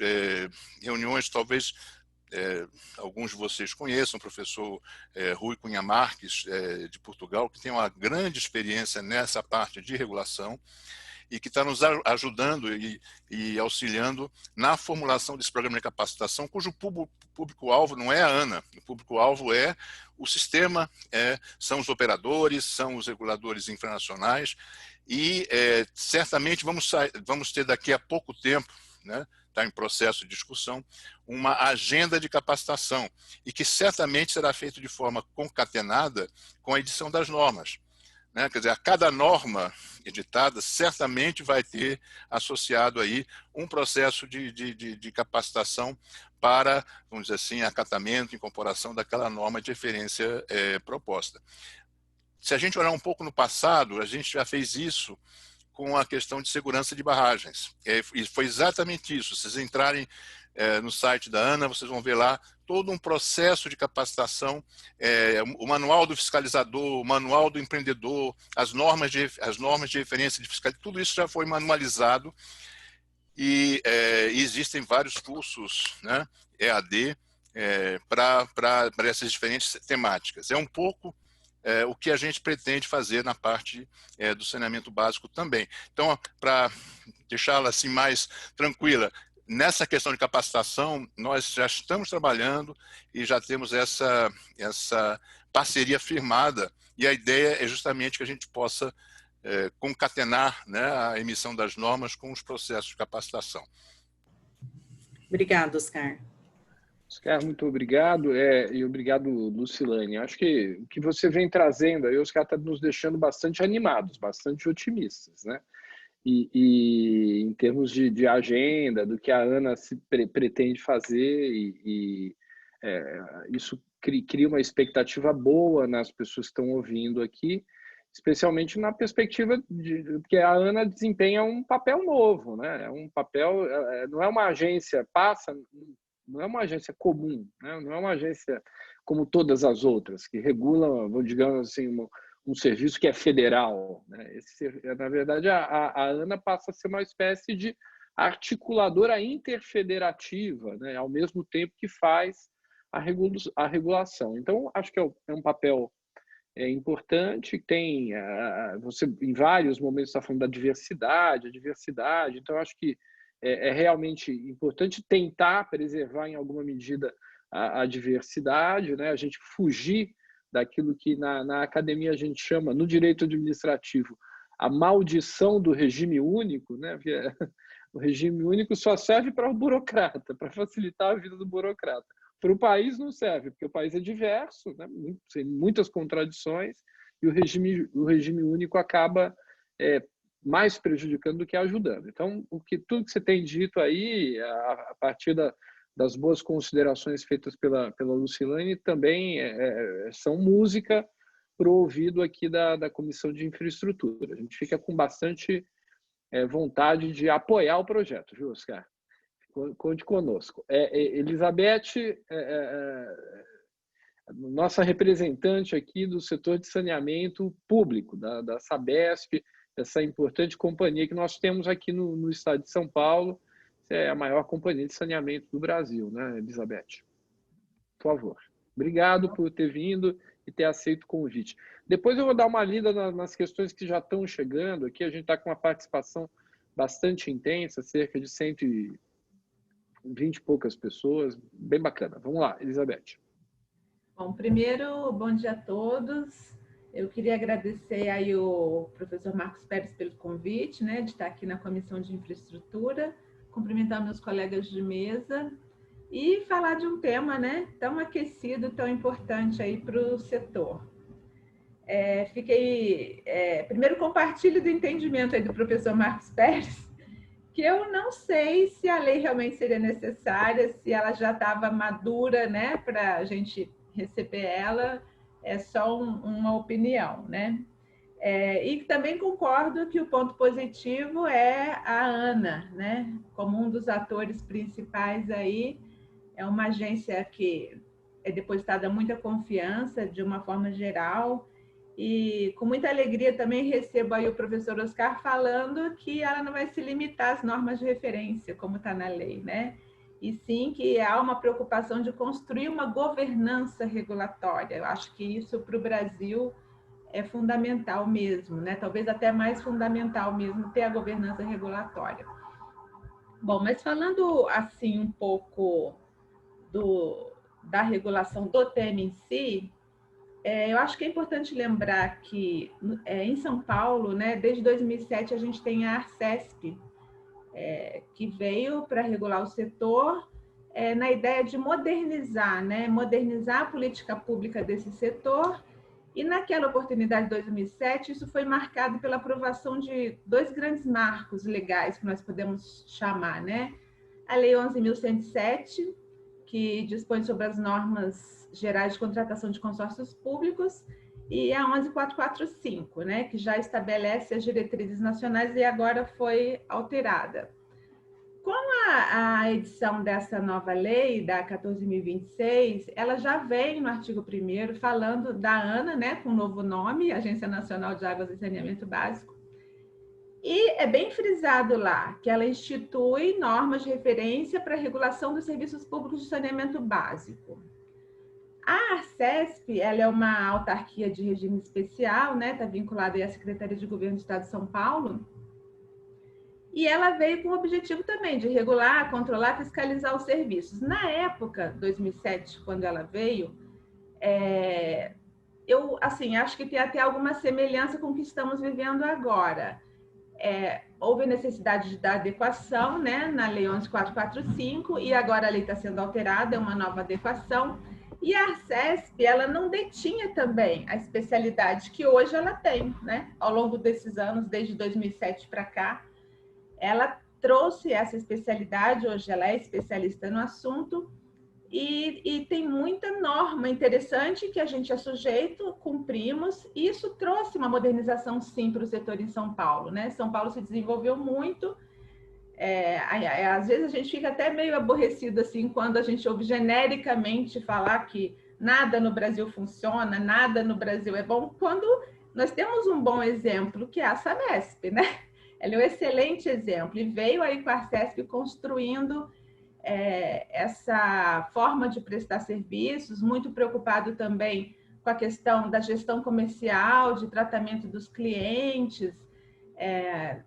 reuniões, talvez alguns de vocês conheçam, o professor Rui Cunha Marques, de Portugal, que tem uma grande experiência nessa parte de regulação, e que está nos ajudando e auxiliando na formulação desse programa de capacitação, cujo público-alvo não é a ANA, o público-alvo é o sistema, são os operadores, são os reguladores internacionais, e certamente vamos ter daqui a pouco tempo, né, está em processo de discussão, uma agenda de capacitação, e que certamente será feito de forma concatenada com a edição das normas. Né? Quer dizer, a cada norma editada certamente vai ter associado aí um processo de capacitação para, vamos dizer assim, acatamento, incorporação daquela norma de referência proposta. Se a gente olhar um pouco no passado, a gente já fez isso com a questão de segurança de barragens. E foi exatamente isso. Se vocês entrarem no site da ANA, vocês vão ver lá todo um processo de capacitação, o manual do fiscalizador, o manual do empreendedor, as normas de referência de fiscalização, tudo isso já foi manualizado e existem vários cursos, né, EAD, para essas diferentes temáticas. É um pouco o que a gente pretende fazer na parte do saneamento básico também. Então, para deixá-la assim mais tranquila, nessa questão de capacitação, nós já estamos trabalhando e já temos essa parceria firmada, e a ideia é justamente que a gente possa concatenar, né, a emissão das normas com os processos de capacitação. Obrigada, Oscar. Oscar, muito obrigado, e obrigado, Lucilane. Acho que o que você vem trazendo aí, Oscar, está nos deixando bastante animados, bastante otimistas, né? E em termos de agenda, do que a ANA pretende fazer, isso cria uma expectativa boa nas pessoas que estão ouvindo aqui, especialmente na perspectiva de que a ANA desempenha um papel novo, né? Um papel, não é uma agência, não é uma agência comum, né? Não é uma agência como todas as outras, que regulam, digamos assim, um serviço que é federal, né? Na verdade, a ANA passa a ser uma espécie de articuladora interfederativa, né? Ao mesmo tempo que faz a regulação. Então, acho que é um papel importante. Tem você em vários momentos está falando da diversidade, então acho que é realmente importante tentar preservar em alguma medida a diversidade, né? A gente fugir daquilo que na academia a gente chama, no direito administrativo, a maldição do regime único, né? O regime único só serve para o burocrata, para facilitar a vida do burocrata. Para o país não serve, porque o país é diverso, né? Tem muitas contradições, e o regime único acaba mais prejudicando do que ajudando. Então, tudo que você tem dito aí, a partir das boas considerações feitas pela Lucilane, também são música para o ouvido aqui da Comissão de Infraestrutura. A gente fica com bastante vontade de apoiar o projeto, viu, Oscar? Conte conosco. Elizabeth, nossa representante aqui do setor de saneamento público, da Sabesp, essa importante companhia que nós temos aqui no estado de São Paulo. É a maior companhia de saneamento do Brasil, né, Elizabeth? Por favor. Obrigado por ter vindo e ter aceito o convite. Depois eu vou dar uma lida nas questões que já estão chegando aqui. A gente está com uma participação bastante intensa, cerca de 120 e poucas pessoas. Bem bacana. Vamos lá, Elizabeth. Bom, primeiro, bom dia a todos. Eu queria agradecer aí o professor Marcos Pérez pelo convite, né, de estar aqui na Comissão de Infraestrutura, cumprimentar meus colegas de mesa e falar de um tema, né, tão aquecido, tão importante aí para o setor. Primeiro compartilho do entendimento aí do professor Marcos Pérez, que eu não sei se a lei realmente seria necessária, se ela já estava madura, né, para a gente receber ela, é só uma opinião, né? E também concordo que o ponto positivo é a ANA, né, como um dos atores principais aí, é uma agência que é depositada muita confiança de uma forma geral, e com muita alegria também recebo aí o professor Oscar falando que ela não vai se limitar às normas de referência, como está na lei, né? E sim que há uma preocupação de construir uma governança regulatória. Eu acho que isso para o Brasil é fundamental mesmo, né? Talvez até mais fundamental mesmo ter a governança regulatória. Bom, mas falando assim um pouco da regulação do tema em si, eu acho que é importante lembrar que em São Paulo, né, desde 2007, a gente tem a Arcesp, que veio para regular o setor na ideia de modernizar, né, modernizar a política pública desse setor. E naquela oportunidade de 2007, isso foi marcado pela aprovação de dois grandes marcos legais que nós podemos chamar, né? A Lei 11.107, que dispõe sobre as normas gerais de contratação de consórcios públicos, e a 11.445, né, que já estabelece as diretrizes nacionais e agora foi alterada. Com a edição dessa nova lei, da 14.026, ela já vem no artigo 1º falando da ANA, né, com um novo nome, Agência Nacional de Águas e Saneamento Básico, e é bem frisado lá que ela institui normas de referência para a regulação dos serviços públicos de saneamento básico. A Arcesp, ela é uma autarquia de regime especial, né? Está vinculada à Secretaria de Governo do Estado de São Paulo, e ela veio com o objetivo também de regular, controlar, fiscalizar os serviços. Na época, 2007, quando ela veio, eu assim, acho que tem até alguma semelhança com o que estamos vivendo agora. Houve necessidade da adequação, né, na Lei 11.445, e agora a lei está sendo alterada, é uma nova adequação. E a Arcesp, ela não detinha também a especialidade que hoje ela tem, né? Ao longo desses anos, desde 2007 para cá, ela trouxe essa especialidade, hoje ela é especialista no assunto, e tem muita norma interessante que a gente é sujeito, cumprimos, e isso trouxe uma modernização, sim, para o setor em São Paulo, né? São Paulo se desenvolveu muito, às vezes a gente fica até meio aborrecido, assim, quando a gente ouve genericamente falar que nada no Brasil funciona, nada no Brasil é bom, quando nós temos um bom exemplo, que é a Sabesp, né? Ela é um excelente exemplo, e veio aí com a Arcesp construindo essa forma de prestar serviços, muito preocupado também com a questão da gestão comercial, de tratamento dos clientes,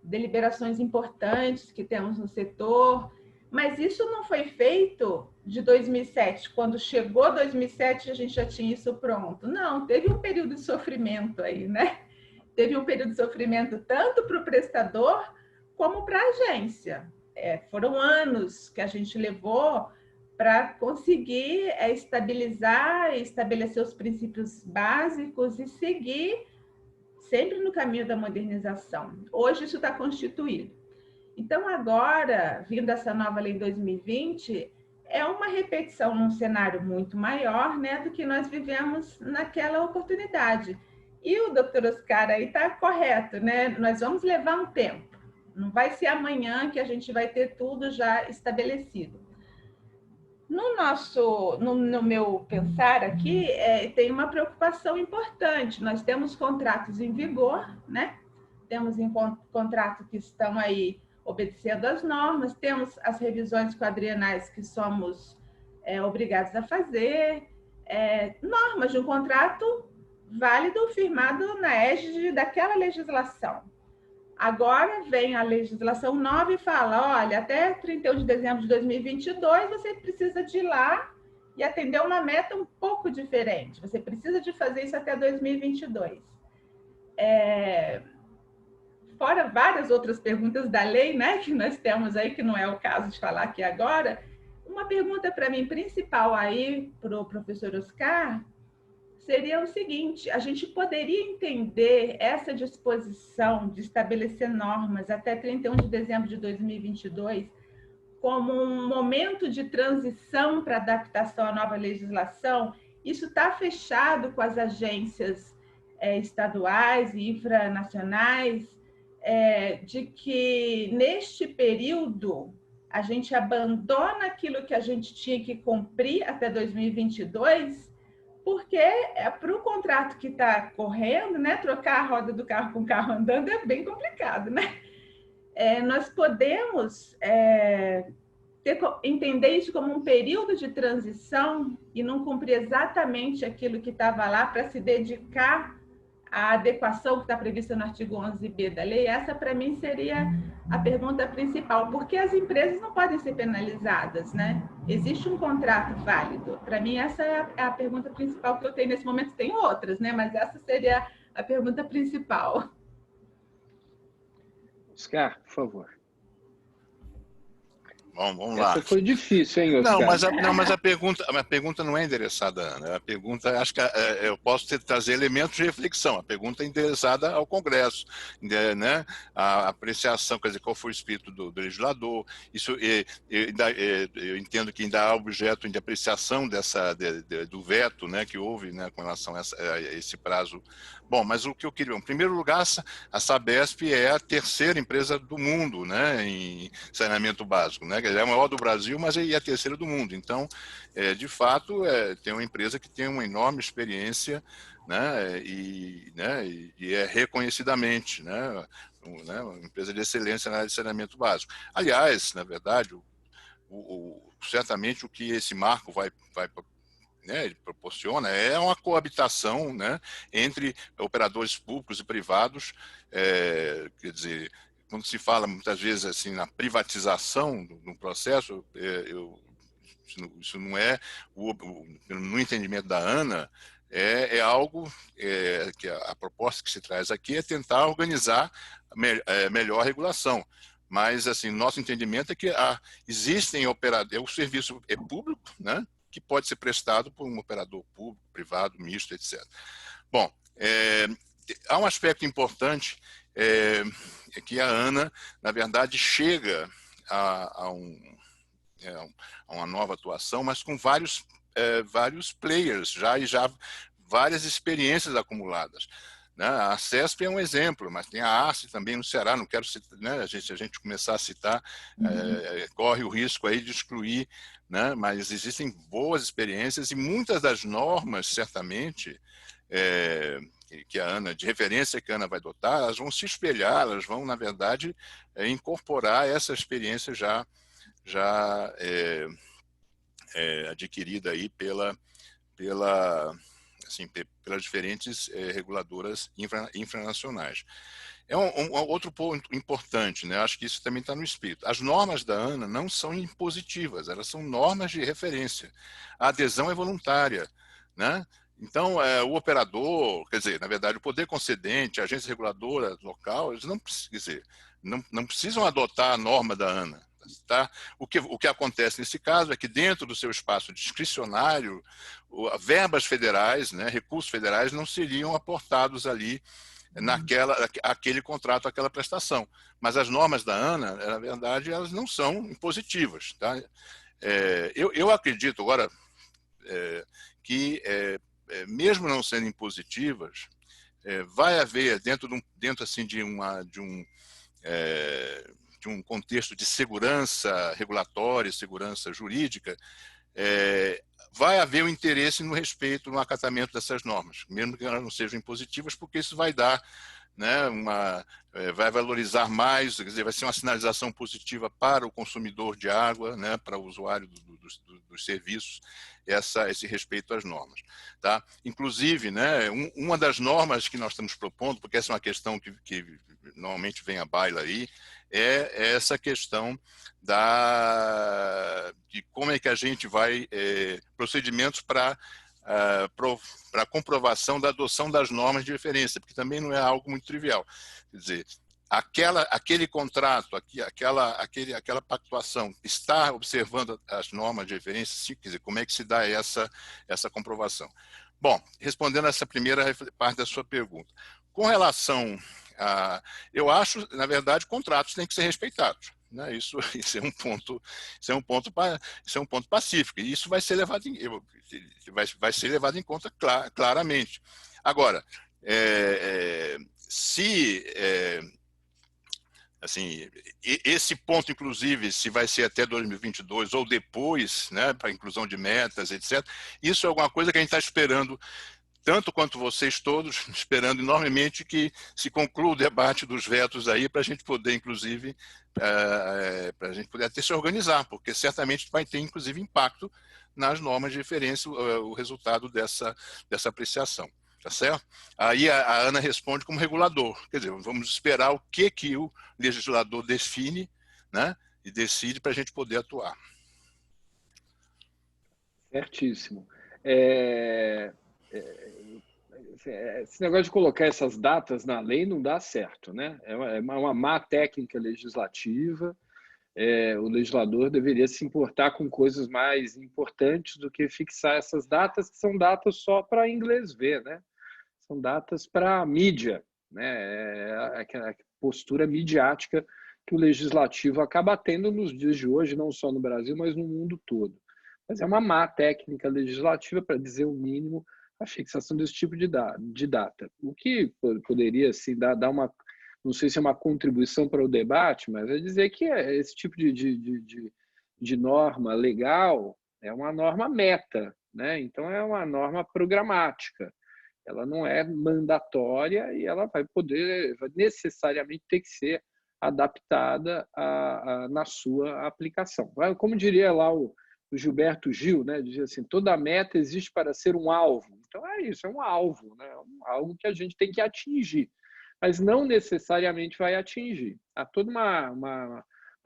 deliberações importantes que temos no setor, mas isso não foi feito de 2007, quando chegou 2007 a gente já tinha isso pronto. Não, teve um período de sofrimento aí, né? Teve um período de sofrimento tanto para o prestador como para a agência. Foram anos que a gente levou para conseguir estabilizar e estabelecer os princípios básicos e seguir sempre no caminho da modernização. Hoje isso está constituído. Então, agora, vindo essa nova lei em 2020, é uma repetição num cenário muito maior, né, do que nós vivemos naquela oportunidade. E o doutor Oscar aí está correto, né? Nós vamos levar um tempo. Não vai ser amanhã que a gente vai ter tudo já estabelecido. No meu pensar aqui, tem uma preocupação importante. Nós temos contratos em vigor, né? Temos contratos que estão aí obedecendo às normas, temos as revisões quadrienais que somos obrigados a fazer, normas de um contrato válido firmado na égide daquela legislação. Agora vem a legislação nova e fala, olha, até 31 de dezembro de 2022 você precisa de ir lá e atender uma meta um pouco diferente. Você precisa de fazer isso até 2022. Fora várias outras perguntas da lei, né, que nós temos aí, que não é o caso de falar aqui agora, uma pergunta para mim principal aí para o professor Oscar seria o seguinte: a gente poderia entender essa disposição de estabelecer normas até 31 de dezembro de 2022 como um momento de transição para adaptação à nova legislação? Isso está fechado com as agências estaduais e infranacionais, de que neste período a gente abandona aquilo que a gente tinha que cumprir até 2022, porque para o contrato que está correndo, né, trocar a roda do carro com o carro andando é bem complicado, né? Nós podemos entender isso como um período de transição e não cumprir exatamente aquilo que estava lá para se dedicar à adequação que está prevista no artigo 11b da lei. Essa, para mim, seria a pergunta principal, porque as empresas não podem ser penalizadas, né? Existe um contrato válido. Para mim, essa é a pergunta principal que eu tenho nesse momento. Tem outras, né? Mas essa seria a pergunta principal. Oscar, por favor. Vamos lá. Essa foi difícil, hein, Oscar? Mas a pergunta não é endereçada à Ana. A pergunta, acho que eu posso trazer elementos de reflexão. A pergunta é endereçada ao Congresso, né? A apreciação, quer dizer, qual foi o espírito do legislador. Isso, eu entendo que ainda há objeto de apreciação do veto, né, que houve, né, com relação a esse prazo. Bom, mas o que eu queria, em primeiro lugar, a Sabesp é a terceira empresa do mundo, né, em saneamento básico, né? É a maior do Brasil, mas é a terceira do mundo. Então, de fato, tem uma empresa que tem uma enorme experiência, né, e é reconhecidamente, né, uma empresa de excelência na área de saneamento básico. Aliás, na verdade, certamente o que esse marco vai ele proporciona uma coabitação, né, entre operadores públicos e privados, quer dizer, quando se fala muitas vezes assim na privatização do processo, isso não é, no entendimento da Ana, é algo que a proposta que se traz aqui é tentar organizar melhor a regulação. Mas, assim, nosso entendimento é que existem operadores, o serviço é público, né, que pode ser prestado por um operador público, privado, misto, etc. Bom, há um aspecto importante, é que a Ana, na verdade, chega a uma nova atuação, mas com vários players e já várias experiências acumuladas. Né? A CESP é um exemplo, mas tem a ARCE também no Ceará, não quero citar, né? a gente começar a citar, corre o risco aí de excluir, né? Mas existem boas experiências e muitas das normas, certamente, que a Ana, de referência que a Ana vai adotar, elas vão se espelhar, elas vão, na verdade, incorporar essa experiência já adquirida aí pelas diferentes reguladoras infranacionais. É um outro ponto importante, né? Acho que isso também está no espírito. As normas da ANA não são impositivas, elas são normas de referência. A adesão é voluntária, né? Então, o operador, quer dizer, na verdade, o poder concedente, a agência reguladora local, eles não precisam adotar a norma da ANA. Tá? O que acontece nesse caso é que dentro do seu espaço discricionário, verbas federais, né, recursos federais não seriam aportados ali aquele contrato, aquela prestação. Mas as normas da ANA, na verdade, elas não são impositivas. Tá? Eu acredito agora que, mesmo não sendo impositivas, vai haver dentro assim, de um contexto de segurança regulatória, segurança jurídica, vai haver um interesse no respeito, no acatamento dessas normas, mesmo que elas não sejam impositivas, porque isso vai dar, né, vai valorizar mais, quer dizer, vai ser uma sinalização positiva para o consumidor de água, né, para o usuário dos serviços, esse respeito às normas. Tá? Inclusive, né, uma das normas que nós estamos propondo, porque essa é uma questão que normalmente vem à baila aí, é essa questão de como é que a gente vai, procedimentos para a comprovação da adoção das normas de referência, porque também não é algo muito trivial. Quer dizer, aquele contrato, aquela pactuação está observando as normas de referência, quer dizer, como é que se dá essa comprovação? Bom, respondendo a essa primeira parte da sua pergunta, com relação eu acho, na verdade, contratos têm que ser respeitados. Né? Isso é um ponto pacífico, e isso vai ser levado em conta claramente. Agora, assim, esse ponto, inclusive, se vai ser até 2022 ou depois, né, para a inclusão de metas, etc., isso é alguma coisa que a gente está esperando, tanto quanto vocês todos, esperando enormemente que se conclua o debate dos vetos aí, para a gente poder, inclusive, para a gente poder até se organizar, porque certamente vai ter, inclusive, impacto nas normas de referência, o resultado dessa apreciação. Tá certo? Aí a Ana responde como regulador, quer dizer, vamos esperar o que o legislador define, né, e decide para a gente poder atuar. Certíssimo. Esse negócio de colocar essas datas na lei não dá certo, né? É uma má técnica legislativa. O legislador deveria se importar com coisas mais importantes do que fixar essas datas, que são datas só para inglês ver, né? São datas para a mídia, né? A postura midiática que o legislativo acaba tendo nos dias de hoje, não só no Brasil, mas no mundo todo. Mas é uma má técnica legislativa, para dizer o mínimo, a fixação desse tipo de data. O que poderia assim, dar uma, não sei se é uma contribuição para o debate, mas é dizer que esse tipo de norma legal é uma norma meta, né? Então é uma norma programática. Ela não é mandatória e ela vai necessariamente ter que ser adaptada na sua aplicação. Como diria lá o Gilberto Gil, né? Dizia assim, toda meta existe para ser um alvo. Então é isso, é um alvo, né? Algo que a gente tem que atingir, mas não necessariamente vai atingir. Há toda uma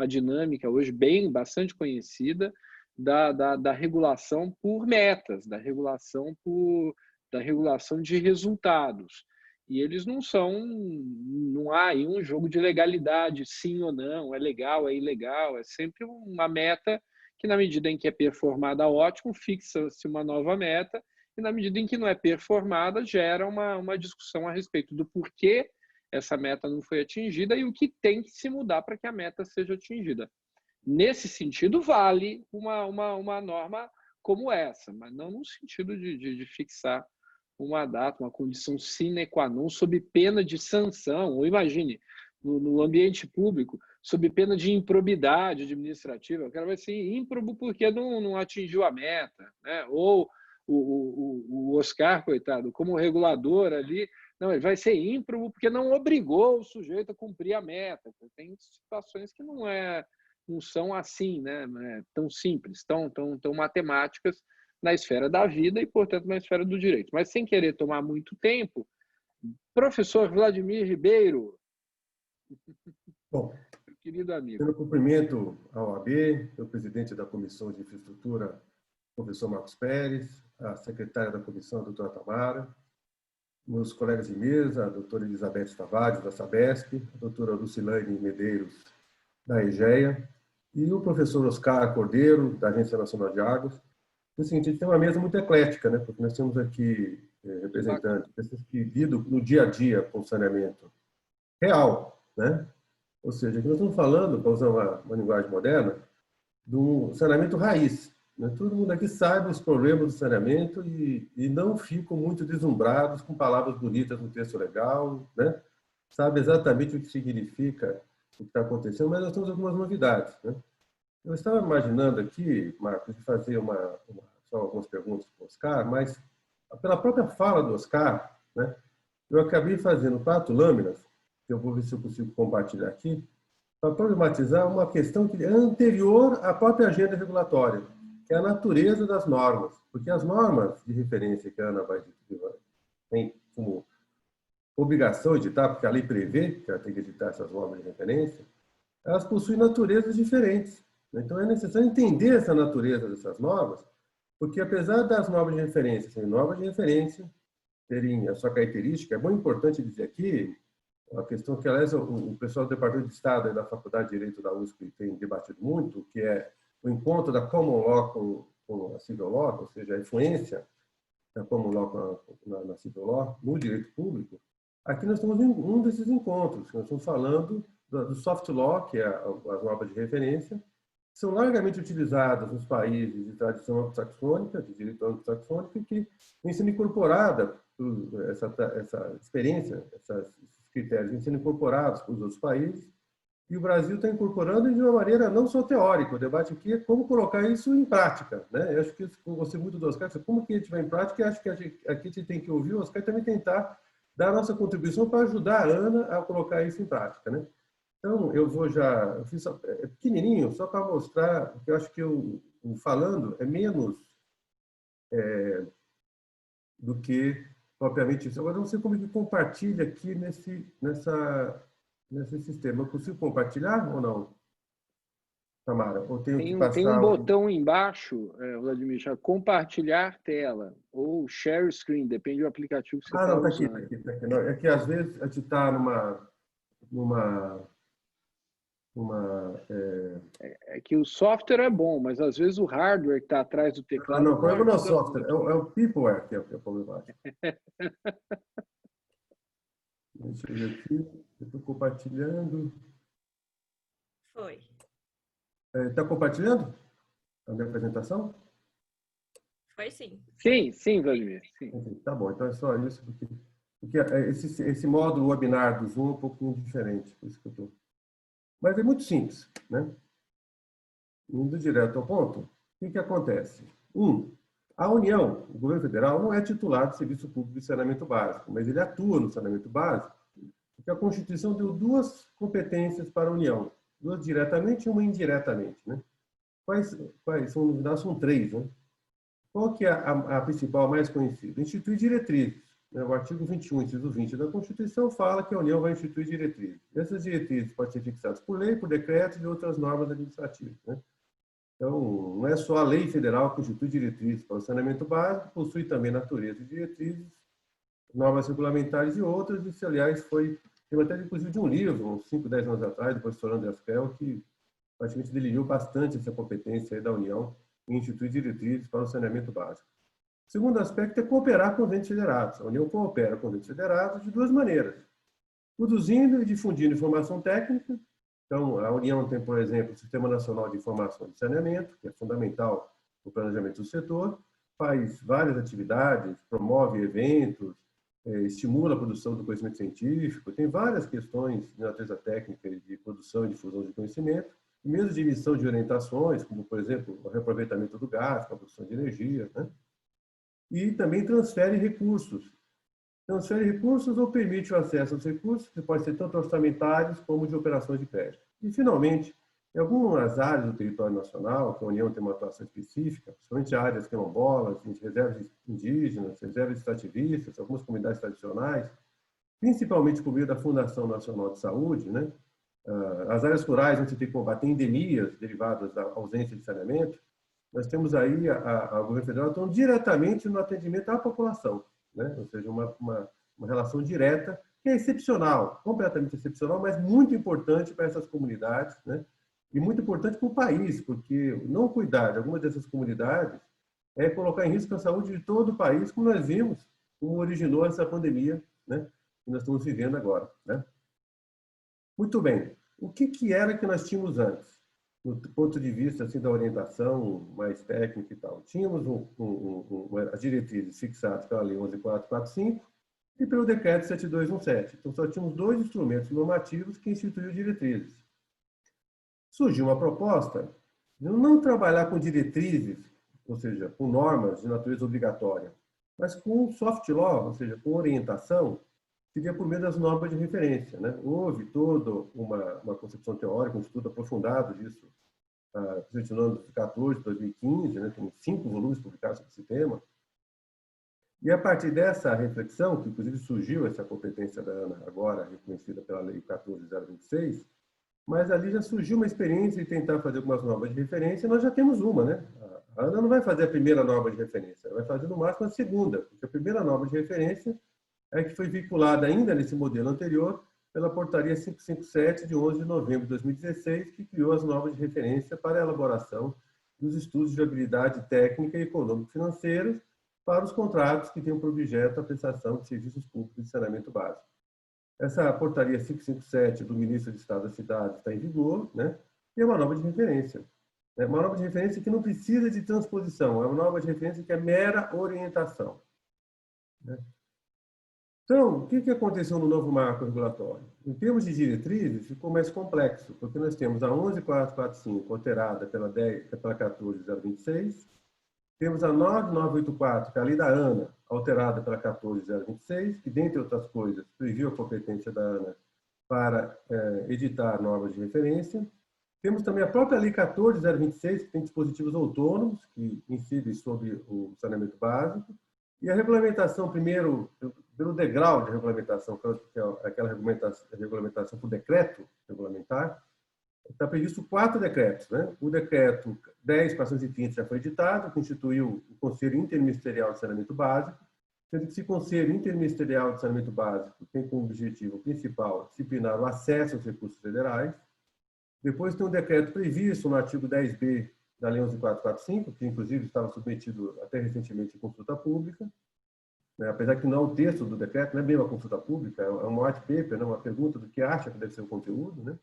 dinâmica hoje bastante conhecida da regulação por metas, da regulação de resultados. E eles não há aí um jogo de legalidade, sim ou não, é legal, é ilegal, é sempre uma meta que, na medida em que é performada, ótimo, fixa-se uma nova meta, e na medida em que não é performada, gera uma discussão a respeito do porquê essa meta não foi atingida e o que tem que se mudar para que a meta seja atingida. Nesse sentido, vale uma norma como essa, mas não no sentido de fixar uma data, uma condição sine qua non, sob pena de sanção, ou imagine, no ambiente público, sob pena de improbidade administrativa. O cara vai ser ímprobo porque não atingiu a meta, né? Ou o Oscar, coitado, como regulador ali, não, ele vai ser ímprobo porque não obrigou o sujeito a cumprir a meta. Tem situações que não são assim, né? Tão simples, tão matemáticas na esfera da vida e, portanto, na esfera do direito. Mas, sem querer tomar muito tempo, professor Vladimir Ribeiro. Bom, querido amigo. Pelo cumprimento à OAB, ao presidente da Comissão de Infraestrutura, professor Marcos Pérez, a secretária da comissão, a doutora Tamara, meus colegas de mesa, a doutora Elizabeth Tavares, da Sabesp, a doutora Lucilane Medeiros, da EGEA, e o professor Oscar Cordeiro, da Agência Nacional de Águas. No seguinte, a gente tem uma mesa muito eclética, né? Porque nós temos aqui representantes, pessoas que lidam no dia a dia com saneamento real, né? Ou seja, aqui nós estamos falando, para usar uma linguagem moderna, do saneamento raiz. Né? Todo mundo aqui sabe os problemas do saneamento e não ficam muito deslumbrados com palavras bonitas no texto legal, né? Sabe exatamente o que significa o que está acontecendo, mas nós temos algumas novidades, né? Eu estava imaginando aqui, Marcos, de fazer só algumas perguntas para o Oscar, mas pela própria fala do Oscar, né, eu acabei fazendo 4 lâminas, que eu vou ver se eu consigo compartilhar aqui, para problematizar uma questão que é anterior à própria agenda regulatória, que é a natureza das normas. Porque as normas de referência que a Ana tem como obrigação de editar, porque a lei prevê que ela tem que editar essas normas de referência, elas possuem naturezas diferentes. Então, é necessário entender essa natureza dessas normas, porque apesar das normas de referência serem normas de referência, terem a sua característica, é muito importante dizer aqui, a questão que, aliás, o pessoal do Departamento de Estado e da Faculdade de Direito da USP tem debatido muito, que é o encontro da Common Law com a Civil Law, ou seja, a influência da Common Law na Civil Law, no direito público. Aqui nós estamos em um desses encontros, nós estamos falando do soft law, que é as normas de referência, que são largamente utilizadas nos países de tradição anglo-saxônica, de direito anglo-saxônico, e que vem sendo incorporada, essa experiência, esses critérios vêm sendo incorporados para os outros países, e o Brasil está incorporando de uma maneira não só teórica. O debate aqui é como colocar isso em prática, né? Eu acho que eu gostei muito do Oscar, como que a gente vai em prática, e acho que aqui a gente tem que ouvir o Oscar também tentar dar a nossa contribuição para ajudar a Ana a colocar isso em prática, né? Então, eu fiz pequenininho, só para mostrar, porque eu acho que o falando é menos do que propriamente isso. Agora, eu não sei como é que compartilha aqui nesse sistema. Eu consigo compartilhar ou não, Tamara? Ou tenho que passar... Tem um botão embaixo, Vladimir, chama compartilhar tela, ou share screen, depende do aplicativo que você está usando. Tá aqui. Não, é que às vezes a gente está É que o software é bom, mas às vezes o hardware que está atrás do teclado... Não, o problema não é o software, é o peopleware que é o problemático. Deixa eu ver aqui, eu estou compartilhando. Foi. Está compartilhando a minha apresentação? Foi sim. Sim, Vladimir. Sim. Tá bom, então é só isso, porque esse módulo webinar do Zoom é um pouquinho diferente, por isso que eu estou... Mas é muito simples, né? Indo direto ao ponto, o que acontece? A União, o governo federal, não é titular do Serviço Público de Saneamento Básico, mas ele atua no saneamento básico, porque a Constituição deu 2 competências para a União, 2 diretamente e uma indiretamente, né? Quais são 3, né? Qual que é a principal, a mais conhecida? Instituir diretrizes. O artigo 21, inciso 20 da Constituição fala que a União vai instituir diretrizes. Essas diretrizes podem ser fixadas por lei, por decreto e outras normas administrativas, né? Então, não é só a lei federal que institui diretrizes para o saneamento básico, possui também natureza de diretrizes, normas regulamentares e outras. Isso, aliás, teve até inclusive de um livro, uns 5, 10 anos atrás, do professor André Askel, que praticamente delimitou bastante essa competência aí da União em instituir diretrizes para o saneamento básico. O segundo aspecto é cooperar com os entes federados. A União coopera com os entes federados de 2 maneiras: produzindo e difundindo informação técnica. Então, a União tem, por exemplo, o Sistema Nacional de Informação de Saneamento, que é fundamental no planejamento do setor, faz várias atividades, promove eventos, estimula a produção do conhecimento científico, tem várias questões de natureza técnica de produção e difusão de conhecimento, e mesmo de emissão de orientações, como, por exemplo, o reaproveitamento do gás para a produção de energia, né? E também transfere recursos. Transfere recursos ou permite o acesso aos recursos, que podem ser tanto orçamentários como de operações de crédito. E, finalmente, em algumas áreas do território nacional, que a União tem uma atuação específica, principalmente áreas quilombolas, reservas indígenas, reservas extrativistas, algumas comunidades tradicionais, principalmente por meio da Fundação Nacional de Saúde, né? As áreas rurais, onde se tem que combater endemias derivadas da ausência de saneamento, nós temos aí o governo federal atuando diretamente no atendimento à população, né? Ou seja, uma relação direta que é excepcional, completamente excepcional, mas muito importante para essas comunidades, né? E muito importante para o país, porque não cuidar de algumas dessas comunidades é colocar em risco a saúde de todo o país, como nós vimos, como originou essa pandemia, né, que nós estamos vivendo agora, né? Muito bem. O que era que nós tínhamos antes? Do ponto de vista assim, da orientação mais técnica e tal. Tínhamos as diretrizes fixadas pela Lei 11.445 e pelo Decreto 7217. Então, só tínhamos 2 instrumentos normativos que instituíam diretrizes. Surgiu uma proposta de não trabalhar com diretrizes, ou seja, com normas de natureza obrigatória, mas com soft law, ou seja, com orientação, seria por meio das normas de referência, né? Houve toda uma concepção teórica, um estudo aprofundado disso, principalmente no ano de 2014, 2015, né? Tem 5 volumes publicados sobre esse tema. E a partir dessa reflexão, que inclusive surgiu essa competência da ANA, agora reconhecida pela Lei 14.026, mas ali já surgiu uma experiência de tentar fazer algumas normas de referência, e nós já temos uma, né? A ANA não vai fazer a primeira norma de referência, ela vai fazer no máximo a segunda, porque a primeira norma de referência é que foi vinculada ainda nesse modelo anterior pela Portaria 557, de 11 de novembro de 2016, que criou as normas de referência para a elaboração dos estudos de viabilidade técnica e econômico-financeiros para os contratos que tenham por objeto a prestação de serviços públicos de saneamento básico. Essa portaria 557 do Ministro de Estado da Cidade está em vigor, né? E é uma norma de referência. É uma norma de referência que não precisa de transposição, é uma norma de referência que é mera orientação, né? Então, o que aconteceu no novo marco regulatório? Em termos de diretrizes, ficou mais complexo, porque nós temos a 11.445, alterada pela 14.026, temos a 9.984, que é a lei da ANA, alterada pela 14.026, que, dentre outras coisas, previu a competência da ANA para editar normas de referência. Temos também a própria lei 14.026, que tem dispositivos autônomos, que incidem sobre o saneamento básico. E a regulamentação, primeiro, pelo degrau de regulamentação, que é aquela regulamentação por decreto regulamentar, está previsto 4 decretos, né? O decreto 10.430 já foi editado, que instituiu o Conselho Interministerial de Saneamento Básico, sendo que esse Conselho Interministerial de Saneamento Básico tem como objetivo principal disciplinar o acesso aos recursos federais. Depois tem um decreto previsto no artigo 10b da Lei 11.445, que inclusive estava submetido até recentemente à consulta pública, né? Apesar que não é o texto do decreto, não é bem uma consulta pública, é um white paper, né? Uma pergunta do que acha que deve ser o conteúdo, né?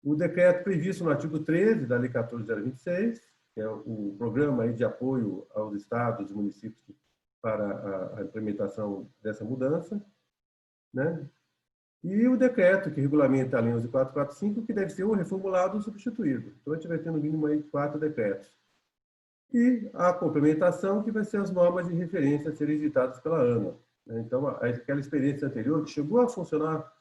O decreto previsto no artigo 13 da Lei 14.026, que é o programa aí de apoio aos estados e municípios para a implementação dessa mudança, né? E o decreto que regulamenta a Lei 11.445, que deve ser ou reformulado ou substituído. Então, a gente vai ter no mínimo aí 4 decretos. E a complementação, que vai ser as normas de referência a serem editadas pela ANA, né? Então, aquela experiência anterior, que chegou a funcionar,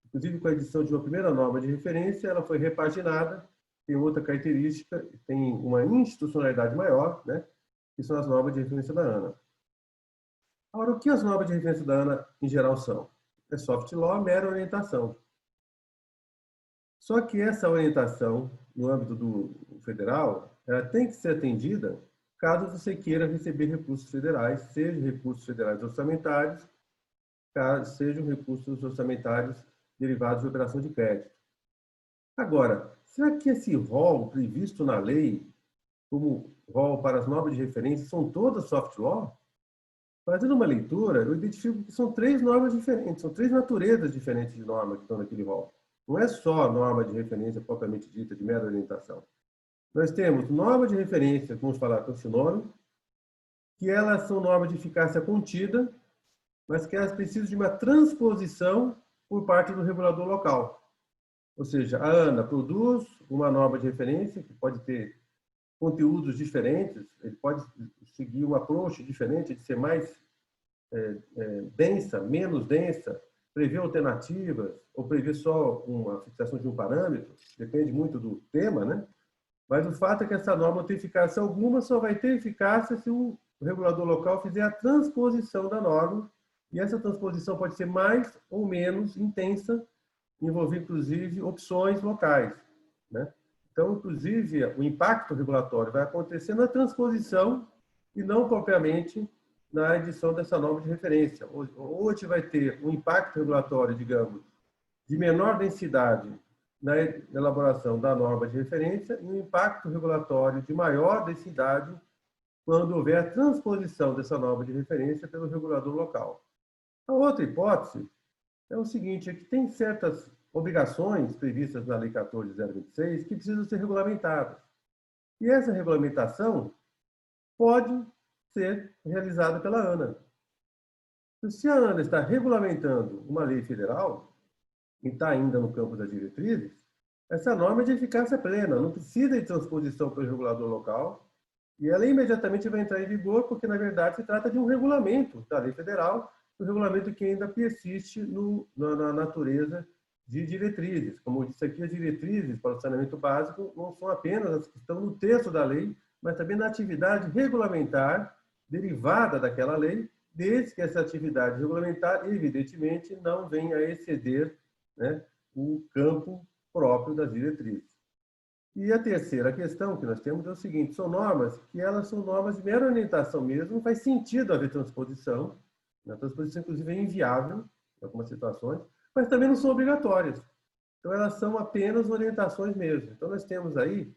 inclusive com a edição de uma primeira norma de referência, ela foi repaginada, tem outra característica, tem uma institucionalidade maior, né? Que são as normas de referência da ANA. Agora, o que as normas de referência da ANA, em geral, são? É soft law, mera orientação. Só que essa orientação, no âmbito do federal, ela tem que ser atendida caso você queira receber recursos federais, sejam recursos federais orçamentários, caso sejam recursos orçamentários derivados de operação de crédito. Agora, será que esse rol previsto na lei, como rol para as normas de referência, são todas soft law? Fazendo uma leitura, eu identifico que são 3 normas diferentes, são 3 naturezas diferentes de norma que estão naquele rol. Não é só norma de referência propriamente dita, de mera orientação. Nós temos norma de referência, vamos falar com esse nome, que elas são normas de eficácia contida, mas que elas precisam de uma transposição por parte do regulador local. Ou seja, a ANA produz uma norma de referência que pode ter conteúdos diferentes, ele pode seguir um approach diferente, de ser mais densa, menos densa, prever alternativas, ou prever só uma fixação de um parâmetro, depende muito do tema, né? Mas o fato é que essa norma não tem eficácia alguma, só vai ter eficácia se o regulador local fizer a transposição da norma, e essa transposição pode ser mais ou menos intensa, envolver, inclusive, opções locais, né? Então, inclusive, o impacto regulatório vai acontecer na transposição e não propriamente na edição dessa norma de referência. Hoje vai ter um impacto regulatório, digamos, de menor densidade na elaboração da norma de referência e um impacto regulatório de maior densidade quando houver a transposição dessa norma de referência pelo regulador local. A outra hipótese é o seguinte, é que tem certas obrigações previstas na Lei 14.026 que precisam ser regulamentadas. E essa regulamentação pode ser realizada pela ANA. Se a ANA está regulamentando uma lei federal e está ainda no campo das diretrizes, essa norma é de eficácia plena, não precisa de transposição pelo regulador local e ela imediatamente vai entrar em vigor porque, na verdade, se trata de um regulamento da lei federal o regulamento que ainda persiste na natureza de diretrizes. Como eu disse aqui, as diretrizes para o saneamento básico não são apenas as que estão no texto da lei, mas também na atividade regulamentar derivada daquela lei, desde que essa atividade regulamentar, evidentemente, não venha a exceder, né, o campo próprio das diretrizes. E a terceira questão que nós temos é o seguinte: são normas que elas são normas de mera orientação mesmo, não faz sentido haver transposição. A transposição, inclusive, é inviável em algumas situações, mas também não são obrigatórias. Então, elas são apenas orientações mesmo. Então, nós temos aí,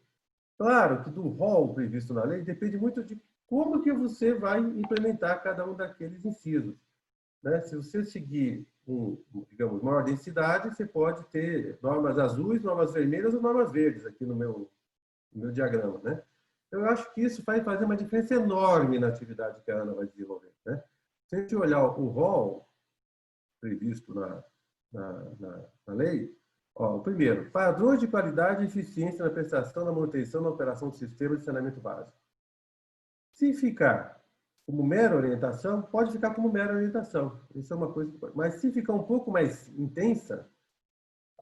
claro que do rol previsto na lei depende muito de como que você vai implementar cada um daqueles incisos, né? Se você seguir, digamos, maior densidade, você pode ter normas azuis, normas vermelhas ou normas verdes aqui no meu diagrama, né? Eu acho que isso vai fazer uma diferença enorme na atividade que a Ana vai desenvolver, né? Se a gente olhar o rol previsto na lei, ó, o primeiro, padrões de qualidade e eficiência na prestação, na manutenção, na operação do sistema de saneamento básico. Se ficar como mera orientação, pode ficar como mera orientação. Isso é uma coisa. Mas se ficar um pouco mais intensa,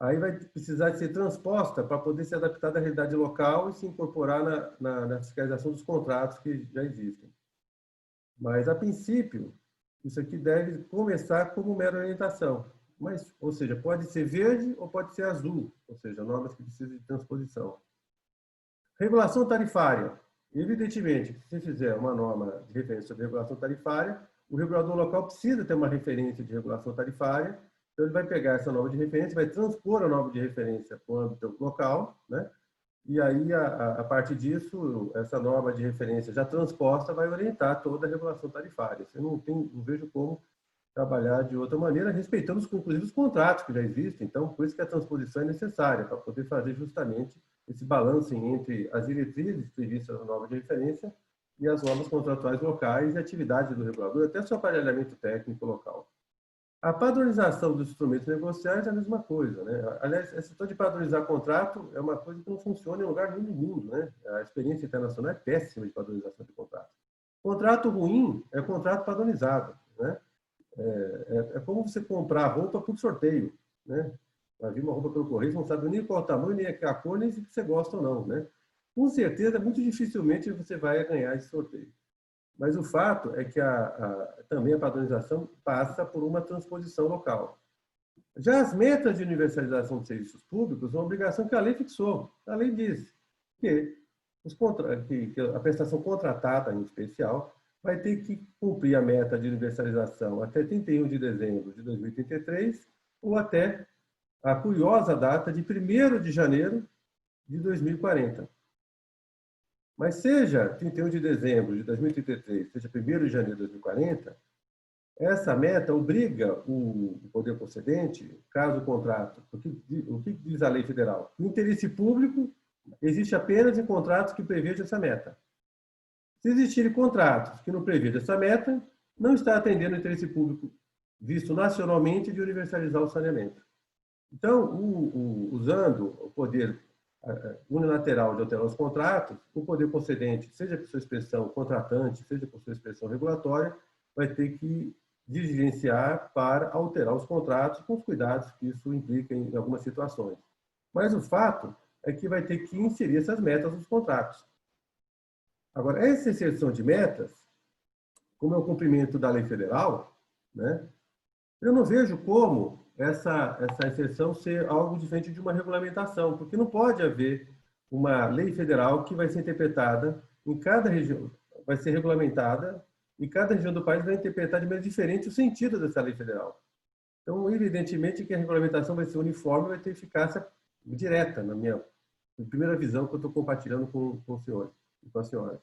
aí vai precisar de ser transposta para poder ser adaptada à realidade local e se incorporar na fiscalização dos contratos que já existem. Mas, a princípio, isso aqui deve começar como mera orientação. Mas, ou seja, pode ser verde ou pode ser azul, ou seja, normas que precisam de transposição. Regulação tarifária. Evidentemente, se você fizer uma norma de referência sobre regulação tarifária, o regulador local precisa ter uma referência de regulação tarifária, então ele vai pegar essa norma de referência, vai transpor a norma de referência para o âmbito local, né? E aí, a partir disso, essa norma de referência já transposta vai orientar toda a regulação tarifária. Você não vejo como trabalhar de outra maneira, respeitando, inclusive, os contratos que já existem. Então, por isso que a transposição é necessária, para poder fazer justamente esse balanço entre as diretrizes previstas na norma de referência e as normas contratuais locais e atividades do regulador, até seu aparelhamento técnico local. A padronização dos instrumentos negociais é a mesma coisa, né? Aliás, essa questão de padronizar contrato é uma coisa que não funciona em lugar nenhum do mundo, né? A experiência internacional é péssima de padronização de contrato. Contrato ruim é contrato padronizado, né? É como você comprar roupa por sorteio, né? Vai vir uma roupa pelo correio, você não sabe nem qual o tamanho, nem a cor, nem se você gosta ou não, né? Com certeza, muito dificilmente você vai ganhar esse sorteio. Mas o fato é que também a padronização passa por uma transposição local. Já as metas de universalização de serviços públicos são uma obrigação que a lei fixou. A lei diz que a prestação contratada, em especial, vai ter que cumprir a meta de universalização até 31 de dezembro de 2033 ou até a curiosa data de 1º de janeiro de 2040. Mas seja 31 de dezembro de 2033, seja 1º de janeiro de 2040, essa meta obriga o poder concedente, caso o contrato, o que diz a lei federal? O interesse público existe apenas em contratos que prevejam essa meta. Se existirem contratos que não prevejam essa meta, não está atendendo o interesse público visto nacionalmente de universalizar o saneamento. Então, usando o poder unilateral de alterar os contratos, o poder concedente, seja por sua expressão contratante, seja por sua expressão regulatória, vai ter que diligenciar para alterar os contratos com os cuidados que isso implica em algumas situações. Mas o fato é que vai ter que inserir essas metas nos contratos. Agora, essa inserção de metas, como é o cumprimento da lei federal, né, eu não vejo como essa inserção ser algo diferente de uma regulamentação, porque não pode haver uma lei federal que vai ser interpretada em cada região, vai ser regulamentada, e cada região do país vai interpretar de maneira diferente o sentido dessa lei federal. Então, evidentemente que a regulamentação vai ser uniforme e vai ter eficácia direta, na minha primeira visão que eu estou compartilhando com o senhor e com a senhora.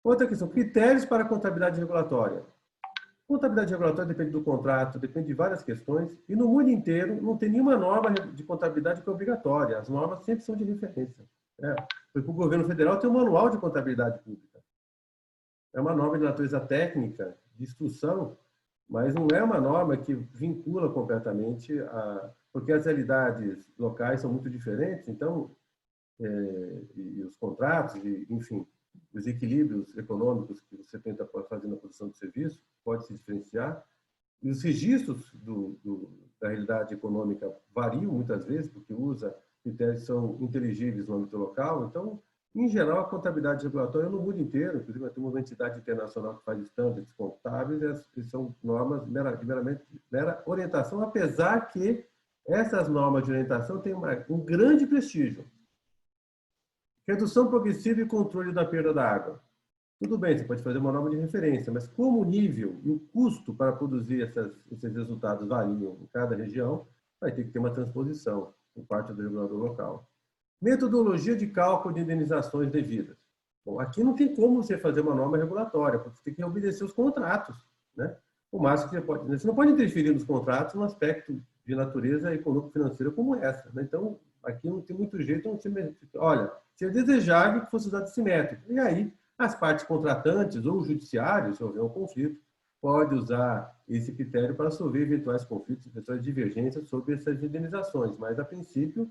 Outra questão, critérios para a contabilidade regulatória. Contabilidade regulatória depende do contrato, depende de várias questões, e no mundo inteiro não tem nenhuma norma de contabilidade que é obrigatória. As normas sempre são de referência. Porque o governo federal tem um manual de contabilidade pública. É uma norma de natureza técnica, de instrução, mas não é uma norma que vincula completamente porque as realidades locais são muito diferentes, então, e os contratos, enfim, os equilíbrios econômicos que você tenta fazer na produção de serviço pode se diferenciar. E os registros da realidade econômica variam muitas vezes, porque usa critérios que são inteligíveis no âmbito local. Então, em geral, a contabilidade regulatória no mundo inteiro, inclusive nós temos uma entidade internacional que faz estándares contábeis, e são normas de mera orientação, apesar que essas normas de orientação têm um grande prestígio. Redução progressiva e controle da perda da água. Tudo bem, você pode fazer uma norma de referência, mas como o nível e o custo para produzir esses resultados variam em cada região, vai ter que ter uma transposição por parte do regulador local. Metodologia de cálculo de indenizações devidas. Bom, aqui não tem como você fazer uma norma regulatória, porque você tem que obedecer os contratos, né? O máximo que você não pode interferir nos contratos num aspecto de natureza econômico-financeira como essa, né? Então, aqui não tem muito jeito. Olha, seria desejável que fosse usado esse método. E aí, as partes contratantes ou o judiciário, se houver um conflito, pode usar esse critério para resolver eventuais conflitos, eventuais divergências sobre essas indenizações. Mas, a princípio,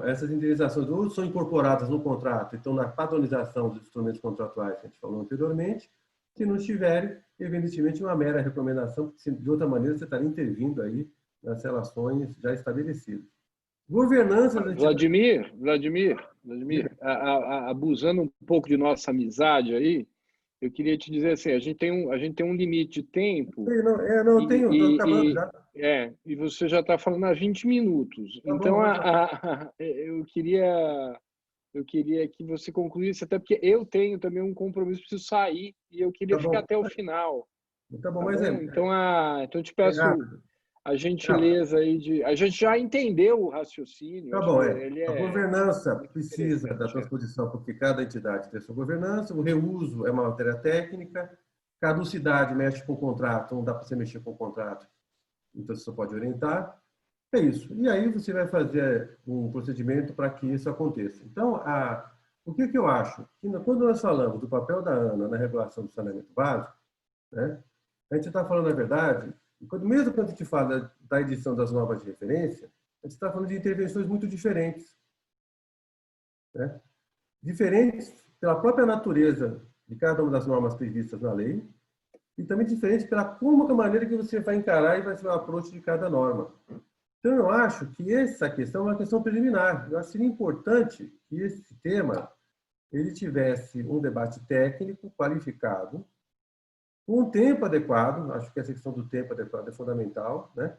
essas indenizações ou são incorporadas no contrato, então na padronização dos instrumentos contratuais que a gente falou anteriormente. Se não estiverem, evidentemente, uma mera recomendação, porque de outra maneira você estaria intervindo aí nas relações já estabelecidas. Governança... Vladimir, abusando um pouco de nossa amizade aí, eu queria te dizer assim, a gente tem um limite de tempo. Não, tenho, estou acabando já. E você já está falando há 20 minutos. Tá então, bom, eu queria que você concluísse, até porque eu tenho também um compromisso, preciso sair, e eu queria ficar até o final. Tá bom, mas Então, eu te peço a gentileza aí de... A gente já entendeu o raciocínio. Tá bom, a governança precisa da transposição, porque cada entidade tem sua governança, o reuso é uma matéria técnica, caducidade mexe com o contrato, não dá para você mexer com o contrato, então você só pode orientar. É isso. E aí você vai fazer um procedimento para que isso aconteça. Então, o que eu acho? Que quando nós falamos do papel da ANA na regulação do saneamento básico, né, a gente está falando, na verdade, mesmo quando a gente fala da edição das normas de referência, a gente está falando de intervenções muito diferentes. Né? Diferentes pela própria natureza de cada uma das normas previstas na lei e também diferentes pela maneira que você vai encarar e vai ser o approach de cada norma. Então, eu acho que essa questão é uma questão preliminar. Eu acho que seria importante que esse tema ele tivesse um debate técnico, qualificado, com um tempo adequado. Acho que essa questão do tempo adequado é fundamental, né?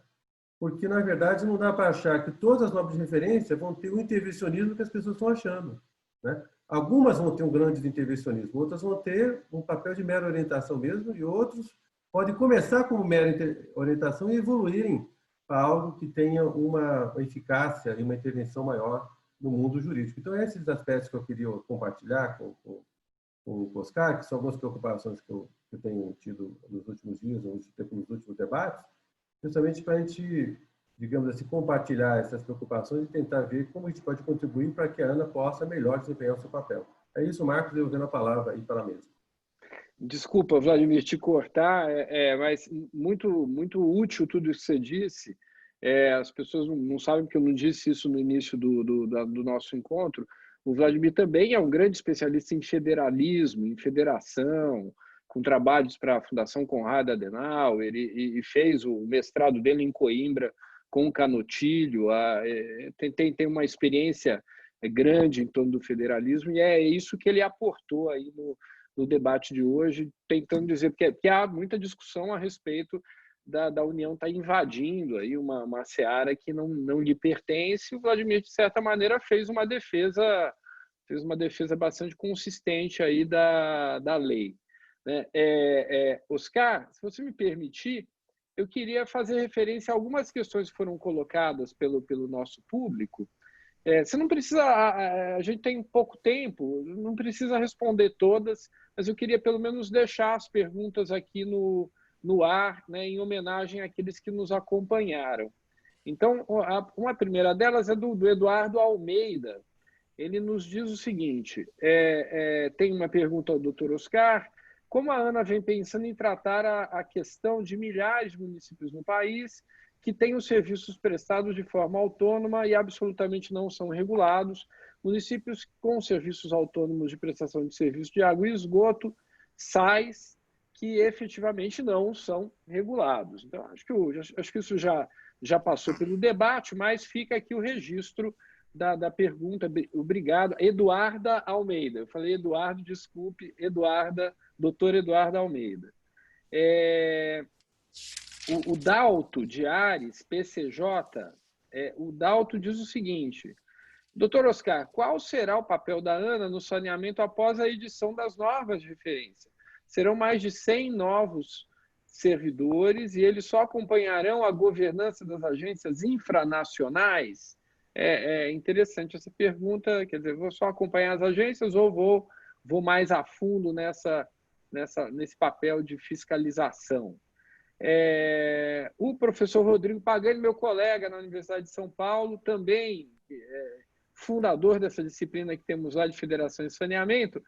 Porque, na verdade, não dá para achar que todas as normas de referência vão ter o intervencionismo que as pessoas estão achando, né? Algumas vão ter um grande intervencionismo, outras vão ter um papel de mera orientação mesmo, e outros podem começar como mera orientação e evoluírem para algo que tenha uma eficácia e uma intervenção maior no mundo jurídico. Então, esses aspectos que eu queria compartilhar com o Oscar, que são algumas preocupações que eu tenho tido nos últimos dias, nos últimos debates, justamente para a gente, digamos assim, compartilhar essas preocupações e tentar ver como a gente pode contribuir para que a ANA possa melhor desempenhar o seu papel. É isso, Marcos, devolvendo a palavra aí para a mesa. Desculpa, Vladimir, te cortar, mas muito, muito útil tudo isso que você disse. As pessoas não sabem que eu não disse isso no início do nosso encontro. O Vladimir também é um grande especialista em federalismo, em federação, com trabalhos para a Fundação Konrad Adenauer, e fez o mestrado dele em Coimbra com o Canutilho. Tem uma experiência grande em torno do federalismo, e é isso que ele aportou aí no debate de hoje, tentando dizer, porque há muita discussão a respeito da União estar invadindo aí uma seara que não lhe pertence. O Vladimir, de certa maneira, fez uma defesa bastante consistente aí da lei. Né? Oscar, se você me permitir, eu queria fazer referência a algumas questões que foram colocadas pelo nosso público. Você não precisa, a gente tem pouco tempo, não precisa responder todas, mas eu queria pelo menos deixar as perguntas aqui no ar, né, em homenagem àqueles que nos acompanharam. Então, uma primeira delas é do Eduardo Almeida. Ele nos diz o seguinte, tem uma pergunta ao Dr. Oscar: como a ANA vem pensando em tratar a questão de milhares de municípios no país que têm os serviços prestados de forma autônoma e absolutamente não são regulados, municípios com serviços autônomos de prestação de serviço de água e esgoto, SAIS, que efetivamente não são regulados. Então, acho que isso já passou pelo debate, mas fica aqui o registro da pergunta. Obrigado. Eduarda Almeida. Eu falei Eduardo, desculpe, doutora Eduarda Almeida. O Dalto de Ares, PCJ, o Dalto diz o seguinte: doutor Oscar, qual será o papel da ANA no saneamento após a edição das normas de referência? Serão mais de 100 novos servidores e eles só acompanharão a governança das agências infranacionais? É interessante essa pergunta, quer dizer, vou só acompanhar as agências ou vou mais a fundo nesse papel de fiscalização? O professor Rodrigo Pagani, meu colega na Universidade de São Paulo, também fundador dessa disciplina que temos lá de Federação e Saneamento,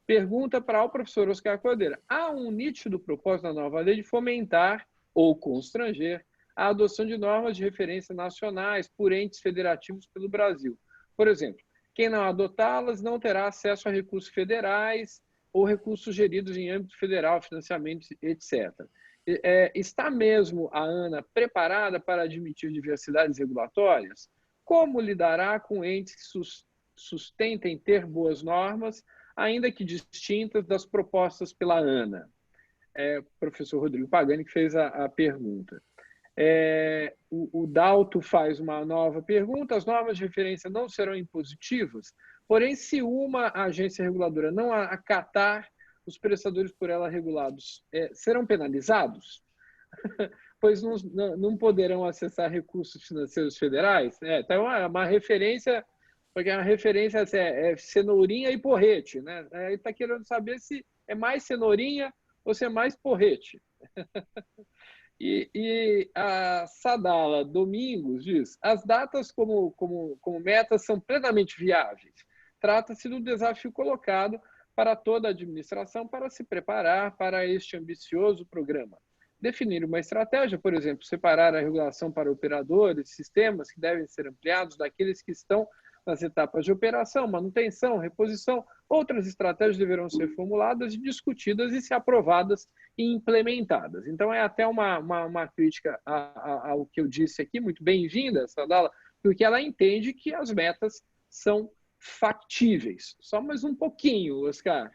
pergunta para o professor Oscar Cordeira: há um nítido propósito na nova lei de fomentar ou constranger a adoção de normas de referência nacionais por entes federativos pelo Brasil. Por exemplo, quem não adotá-las não terá acesso a recursos federais ou recursos geridos em âmbito federal, financiamento, etc. Está mesmo a ANA preparada para admitir diversidades regulatórias? Como lidará com entes que sustentem ter boas normas, ainda que distintas das propostas pela ANA? O professor Rodrigo Pagani que fez a pergunta. O Dalto faz uma nova pergunta: as normas de referência não serão impositivas, porém, se uma agência reguladora não acatar os prestadores por ela regulados, serão penalizados? Pois não poderão acessar recursos financeiros federais? Então, uma referência, porque a referência é cenourinha e porrete, né? Ele está querendo saber se é mais cenourinha ou se é mais porrete. E a Sadala Domingos diz: as datas como metas são plenamente viáveis. Trata-se do desafio colocado para toda a administração para se preparar para este ambicioso programa. Definir uma estratégia, por exemplo, separar a regulação para operadores, sistemas que devem ser ampliados daqueles que estão nas etapas de operação, manutenção, reposição. Outras estratégias deverão ser formuladas e discutidas e ser aprovadas e implementadas. Então, é até uma crítica ao que eu disse aqui, muito bem-vinda, Sadala, porque ela entende que as metas são factíveis. Só mais um pouquinho, Oscar.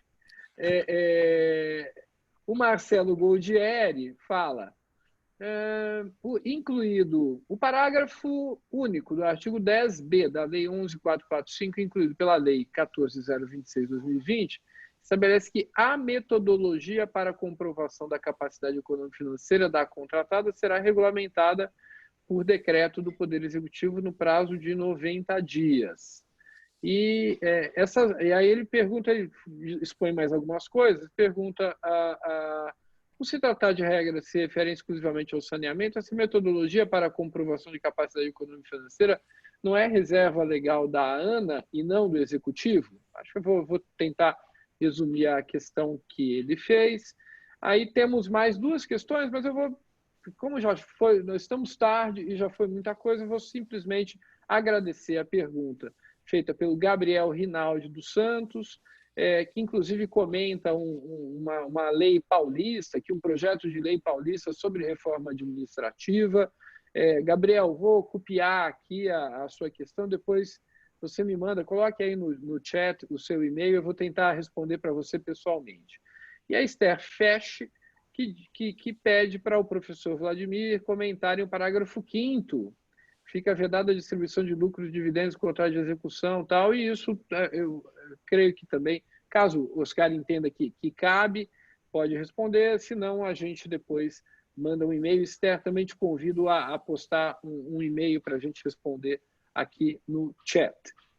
O Marcelo Goldieri fala: incluído o parágrafo único do artigo 10b da Lei 11.445, incluído pela Lei 14.026/2020, estabelece que a metodologia para a comprovação da capacidade econômico-financeira da contratada será regulamentada por decreto do Poder Executivo no prazo de 90 dias. E aí ele expõe mais algumas coisas, pergunta por se tratar de regras que se referem exclusivamente ao saneamento, essa metodologia para a comprovação de capacidade econômica e financeira não é reserva legal da ANA e não do Executivo? Acho que eu vou tentar resumir a questão que ele fez. Aí temos mais duas questões, mas como já foi, nós estamos tarde e já foi muita coisa, eu vou simplesmente agradecer a pergunta feita pelo Gabriel Rinaldi dos Santos, que inclusive comenta uma lei paulista, um projeto de lei paulista sobre reforma administrativa. Gabriel, vou copiar aqui a sua questão, depois você me manda, coloque aí no chat o seu e-mail, eu vou tentar responder para você pessoalmente. E a Esther Fesch, que pede para o professor Vladimir comentarem o parágrafo 5º, fica vedada a distribuição de lucros, dividendos, contrato de execução, tal, e isso eu creio que também, caso o Oscar entenda que cabe, pode responder, senão a gente depois manda um e-mail. Esther, também te convido a postar um e-mail para a gente responder aqui no chat.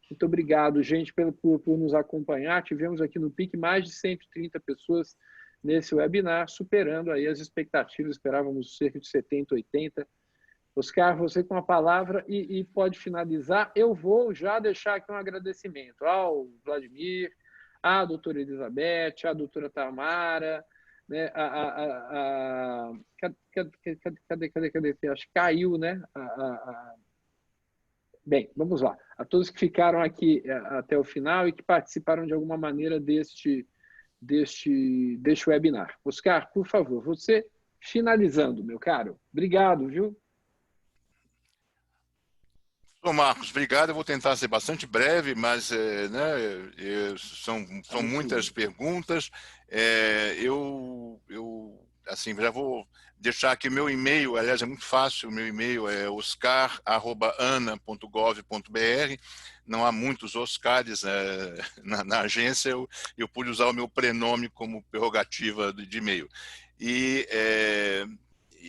Muito obrigado, gente, por nos acompanhar. Tivemos aqui no PIC mais de 130 pessoas nesse webinar, superando aí as expectativas, esperávamos cerca de 70, 80. Oscar, você com a palavra e pode finalizar. Eu vou já deixar aqui um agradecimento ao Vladimir, à doutora Elizabeth, à doutora Tamara, né, cadê? Acho que caiu, né? Bem, vamos lá. A todos que ficaram aqui até o final e que participaram de alguma maneira deste deste webinar. Oscar, por favor, você finalizando, meu caro. Obrigado, viu? Ô Marcos, obrigado. Eu vou tentar ser bastante breve, mas são muitas perguntas. Assim, já vou deixar aqui o meu e-mail. Aliás, é muito fácil. O meu e-mail é oscar@ana.gov.br. Não há muitos Oscars na agência. Eu pude usar o meu prenome como prerrogativa de e-mail. E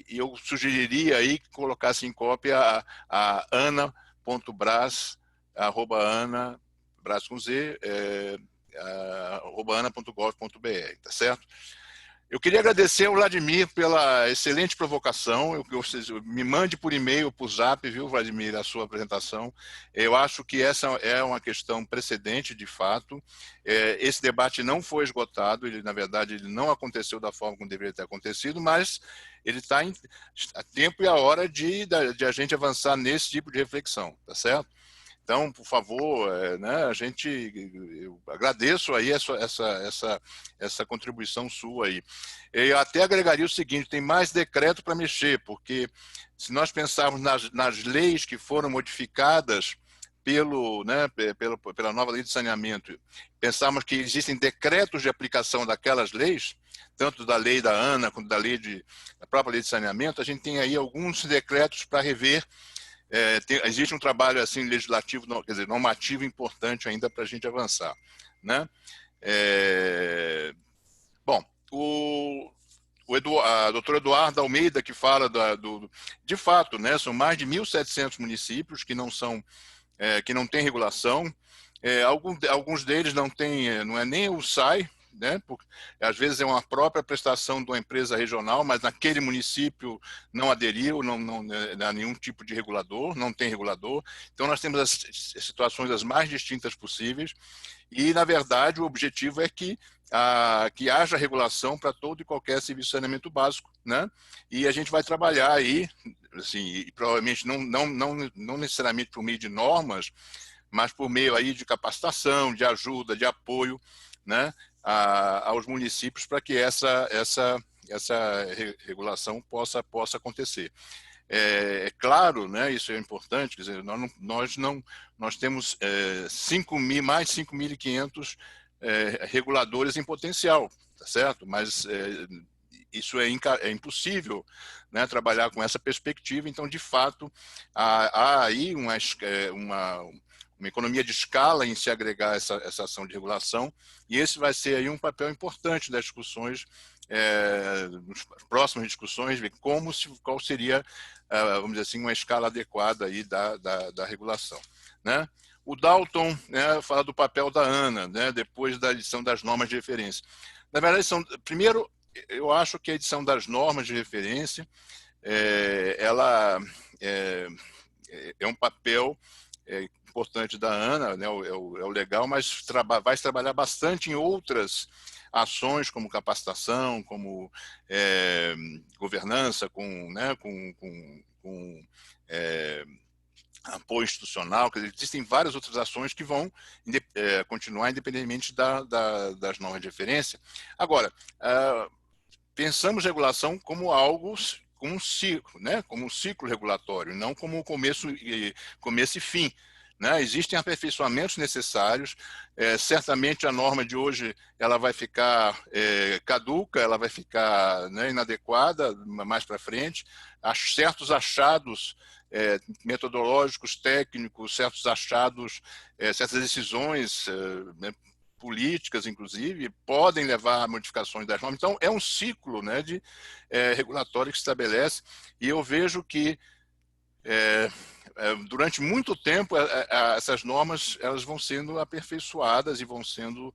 eu sugeriria aí que colocasse em cópia a ana.braz, @ana, Braz com Z, @ana.gov.br, tá certo? Eu queria agradecer ao Vladimir pela excelente provocação. Me mande por e-mail, por zap, viu, Vladimir, a sua apresentação. Eu acho que essa é uma questão precedente, de fato. Esse debate não foi esgotado, na verdade, ele não aconteceu da forma como deveria ter acontecido, mas ele está a tempo e a hora de a gente avançar nesse tipo de reflexão, tá certo? Então, por favor, eu agradeço aí essa contribuição sua aí. Eu até agregaria o seguinte: tem mais decreto para mexer, porque se nós pensarmos nas leis que foram modificadas pela nova lei de saneamento, pensarmos que existem decretos de aplicação daquelas leis, tanto da lei da ANA quanto da própria lei de saneamento, a gente tem aí alguns decretos para rever. Existe um trabalho assim legislativo, quer dizer, normativo importante ainda para a gente avançar, né? Bom, a doutora Eduarda Almeida, que fala de fato, né, são mais de 1.700 municípios que não têm regulação. Alguns deles não é nem o SAI, né? Porque às vezes é uma própria prestação de uma empresa regional, mas naquele município não aderiu, não há nenhum tipo de regulador, não tem regulador. Então nós temos as situações as mais distintas possíveis e, na verdade, o objetivo é que haja regulação para todo e qualquer serviço de saneamento básico, né? E a gente vai trabalhar aí, assim, e provavelmente não necessariamente por meio de normas, mas por meio aí de capacitação, de ajuda, de apoio, né, aos municípios para que essa regulação possa acontecer. É claro, né, isso é importante, quer dizer, nós temos mais 5.500 reguladores em potencial, tá certo? Mas isso é impossível, né, trabalhar com essa perspectiva. Então, de fato, há aí uma economia de escala em se agregar essa ação de regulação, e esse vai ser aí um papel importante das discussões, nas próximas discussões, ver qual seria, vamos dizer assim, uma escala adequada aí da regulação, né? O Dalton, né, fala do papel da ANA, né, depois da edição das normas de referência. Na verdade, primeiro, eu acho que a edição das normas de referência, ela é um papel importante da ANA, né, é o legal, mas vai trabalhar bastante em outras ações, como capacitação, como governança, com apoio institucional. Quer dizer, existem várias outras ações que vão continuar independentemente das normas de referência. Agora, pensamos regulação como algo, como um ciclo, né? Como um ciclo regulatório, não como começo e fim, né? Existem aperfeiçoamentos necessários. Certamente a norma de hoje ela vai ficar caduca, ela vai ficar, né, inadequada mais para frente. Há certos achados metodológicos, técnicos, certos achados, certas decisões políticas, inclusive, podem levar a modificações das normas. Então, é um ciclo, né, de regulatório que se estabelece, e eu vejo que durante muito tempo essas normas elas vão sendo aperfeiçoadas e vão sendo,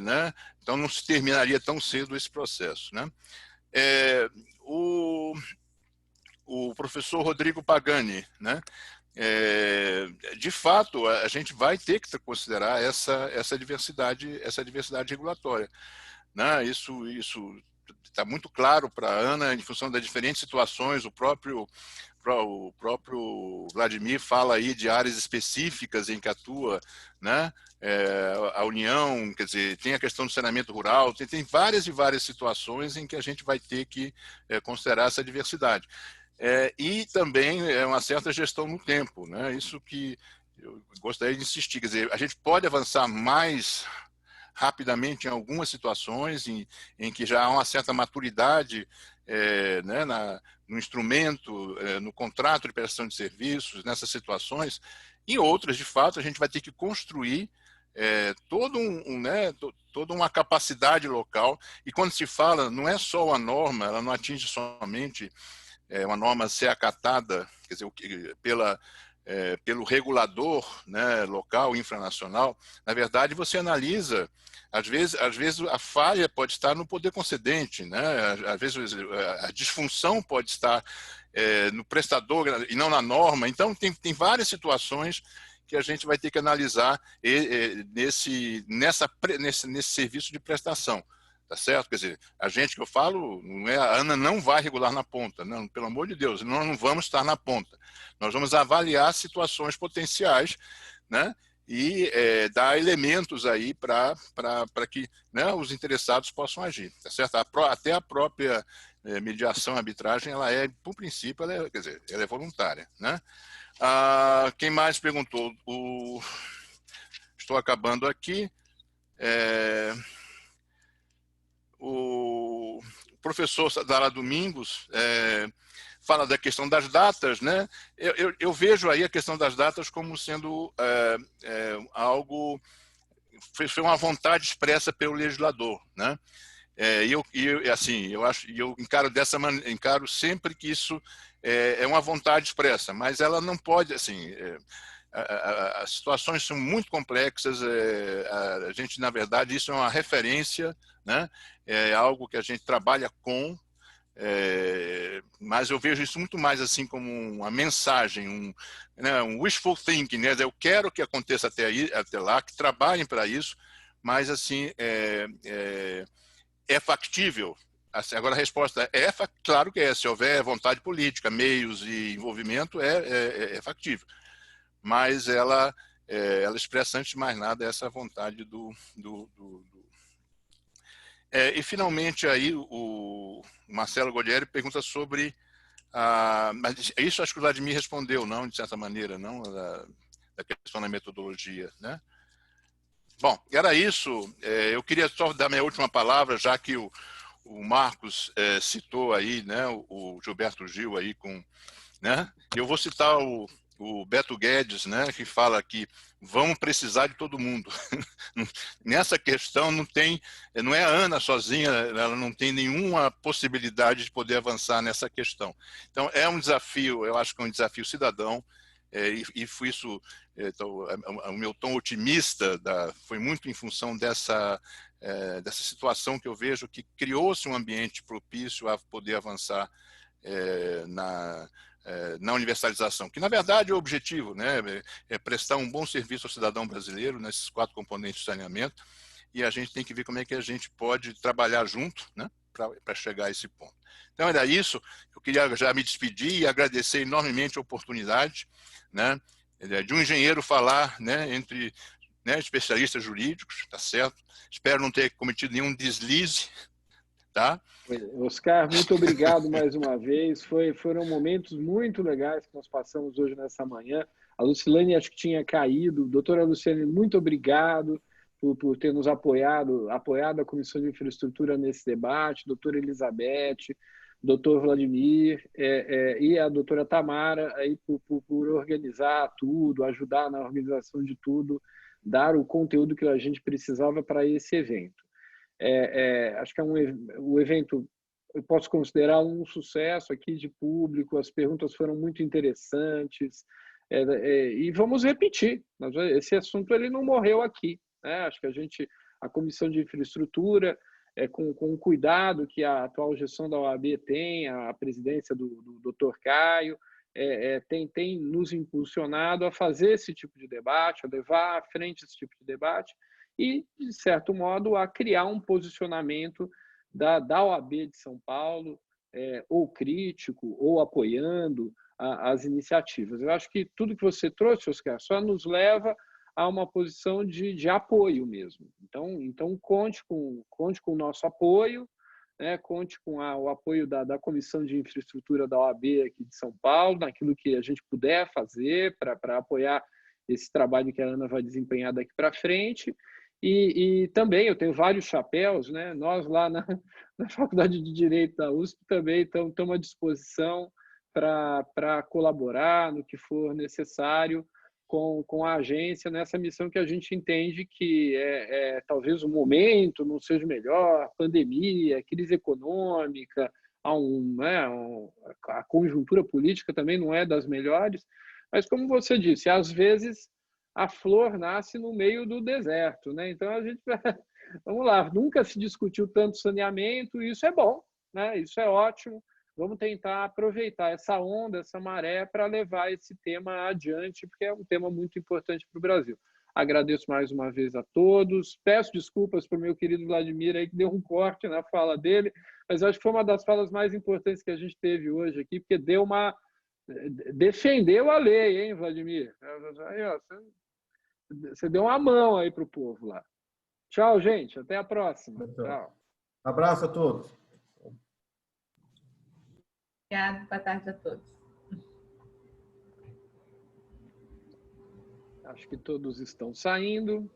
né, então não se terminaria tão cedo esse processo, né? O professor Rodrigo Pagani, né? De fato, a gente vai ter que considerar essa diversidade regulatória, né? Isso está muito claro para a ANA, em função das diferentes situações. O próprio o próprio Vladimir fala aí de áreas específicas em que atua, né? A União, quer dizer, tem a questão do saneamento rural, tem várias e várias situações em que a gente vai ter que considerar essa diversidade. E também uma certa gestão no tempo, né? Isso que eu gostaria de insistir, quer dizer, a gente pode avançar mais rapidamente em algumas situações em que já há uma certa maturidade né, no instrumento, no contrato de prestação de serviços, nessas situações, e outras, de fato, a gente vai ter que construir toda uma capacidade local. E quando se fala, não é só uma norma, ela não atinge somente uma norma ser acatada, quer dizer, pelo regulador, né, local, infranacional. Na verdade, você analisa, às vezes a falha pode estar no poder concedente, né? Às vezes a disfunção pode estar no prestador e não na norma. Então, tem várias situações que a gente vai ter que analisar nesse serviço de prestação. Tá certo? Quer dizer, a gente que eu falo, a ANA não vai regular na ponta, não, pelo amor de Deus, nós não vamos estar na ponta. Nós vamos avaliar situações potenciais, né? E dar elementos aí para que, né, os interessados possam agir. Tá certo? Até a própria mediação, arbitragem, ela por princípio, quer dizer, ela é voluntária. Né? Quem mais perguntou? Estou acabando aqui. O professor Sadala Domingos fala da questão das datas, né? Eu vejo aí a questão das datas como sendo algo, foi uma vontade expressa pelo legislador, né? Eu encaro sempre que isso é uma vontade expressa, mas ela não pode, assim, as situações são muito complexas, a gente, na verdade, isso é uma referência, né? É algo que a gente trabalha com, mas eu vejo isso muito mais assim como uma mensagem, um wishful thinking, né? Eu quero que aconteça até lá, que trabalhem para isso, mas assim, é factível? Assim, agora a resposta claro que se houver vontade política, meios e envolvimento, é factível. Mas ela expressa, antes de mais nada, essa vontade e finalmente aí o Marcelo Godieri pergunta sobre mas isso acho que o Vladimir respondeu, não, de certa maneira, não, da questão da metodologia, né? Bom, era isso. Eu queria só dar minha última palavra, já que o Marcos citou aí, né, o Gilberto Gil aí né? Eu vou citar o Beto Guedes, né, que fala que vamos precisar de todo mundo. Nessa questão não é a ANA sozinha, ela não tem nenhuma possibilidade de poder avançar nessa questão. Então é um desafio, eu acho que é um desafio cidadão, e foi isso, então, o meu tom otimista foi muito em função dessa situação que eu vejo, que criou-se um ambiente propício a poder avançar na universalização, que na verdade é o objetivo, né? É prestar um bom serviço ao cidadão brasileiro nesses 4 componentes de saneamento, e a gente tem que ver como é que a gente pode trabalhar junto, né, para chegar a esse ponto. Então era isso, eu queria já me despedir e agradecer enormemente a oportunidade, né, de um engenheiro falar, né, entre, né, especialistas jurídicos, tá certo? Espero não ter cometido nenhum deslize, tá? Oscar, muito obrigado mais uma vez. Foram momentos muito legais que nós passamos hoje nessa manhã. A Lucilene acho que tinha caído. Doutora Luciane, muito obrigado por ter nos apoiado a Comissão de Infraestrutura nesse debate. Doutora Elizabeth, doutor Vladimir e a doutora Tamara aí por organizar tudo, ajudar na organização de tudo, dar o conteúdo que a gente precisava para esse evento. Acho que o evento eu posso considerar um sucesso aqui de público, as perguntas foram muito interessantes, e vamos repetir, esse assunto ele não morreu aqui, né? Acho que a Comissão de Infraestrutura, com o cuidado que a atual gestão da OAB tem, a presidência do Dr. Caio, tem nos impulsionado a fazer esse tipo de debate, a levar à frente esse tipo de debate, e, de certo modo, a criar um posicionamento da OAB de São Paulo, ou crítico, ou apoiando as iniciativas. Eu acho que tudo que você trouxe, Oscar, só nos leva a uma posição de apoio mesmo. Então conte com o nosso apoio, né? Conte com o apoio da Comissão de Infraestrutura da OAB aqui de São Paulo, naquilo que a gente puder fazer para apoiar esse trabalho que a Ana vai desempenhar daqui para frente. E também eu tenho vários chapéus, né? Nós lá na Faculdade de Direito da USP também estamos à disposição para colaborar no que for necessário com a agência nessa missão que a gente entende que talvez o momento não seja o melhor, pandemia, crise econômica, a conjuntura política também não é das melhores, mas como você disse, às vezes a flor nasce no meio do deserto, né? Então a gente vamos lá, nunca se discutiu tanto saneamento, e isso é bom, né? Isso é ótimo. Vamos tentar aproveitar essa onda, essa maré, para levar esse tema adiante, porque é um tema muito importante para o Brasil. Agradeço mais uma vez a todos. Peço desculpas para o meu querido Vladimir, aí, que deu um corte na fala dele, mas acho que foi uma das falas mais importantes que a gente teve hoje aqui, porque defendeu a lei, hein, Vladimir? Aí, ó, você deu uma mão aí para o povo lá. Tchau, gente. Até a próxima. Tchau. Abraço a todos. Obrigada, boa tarde a todos. Acho que todos estão saindo.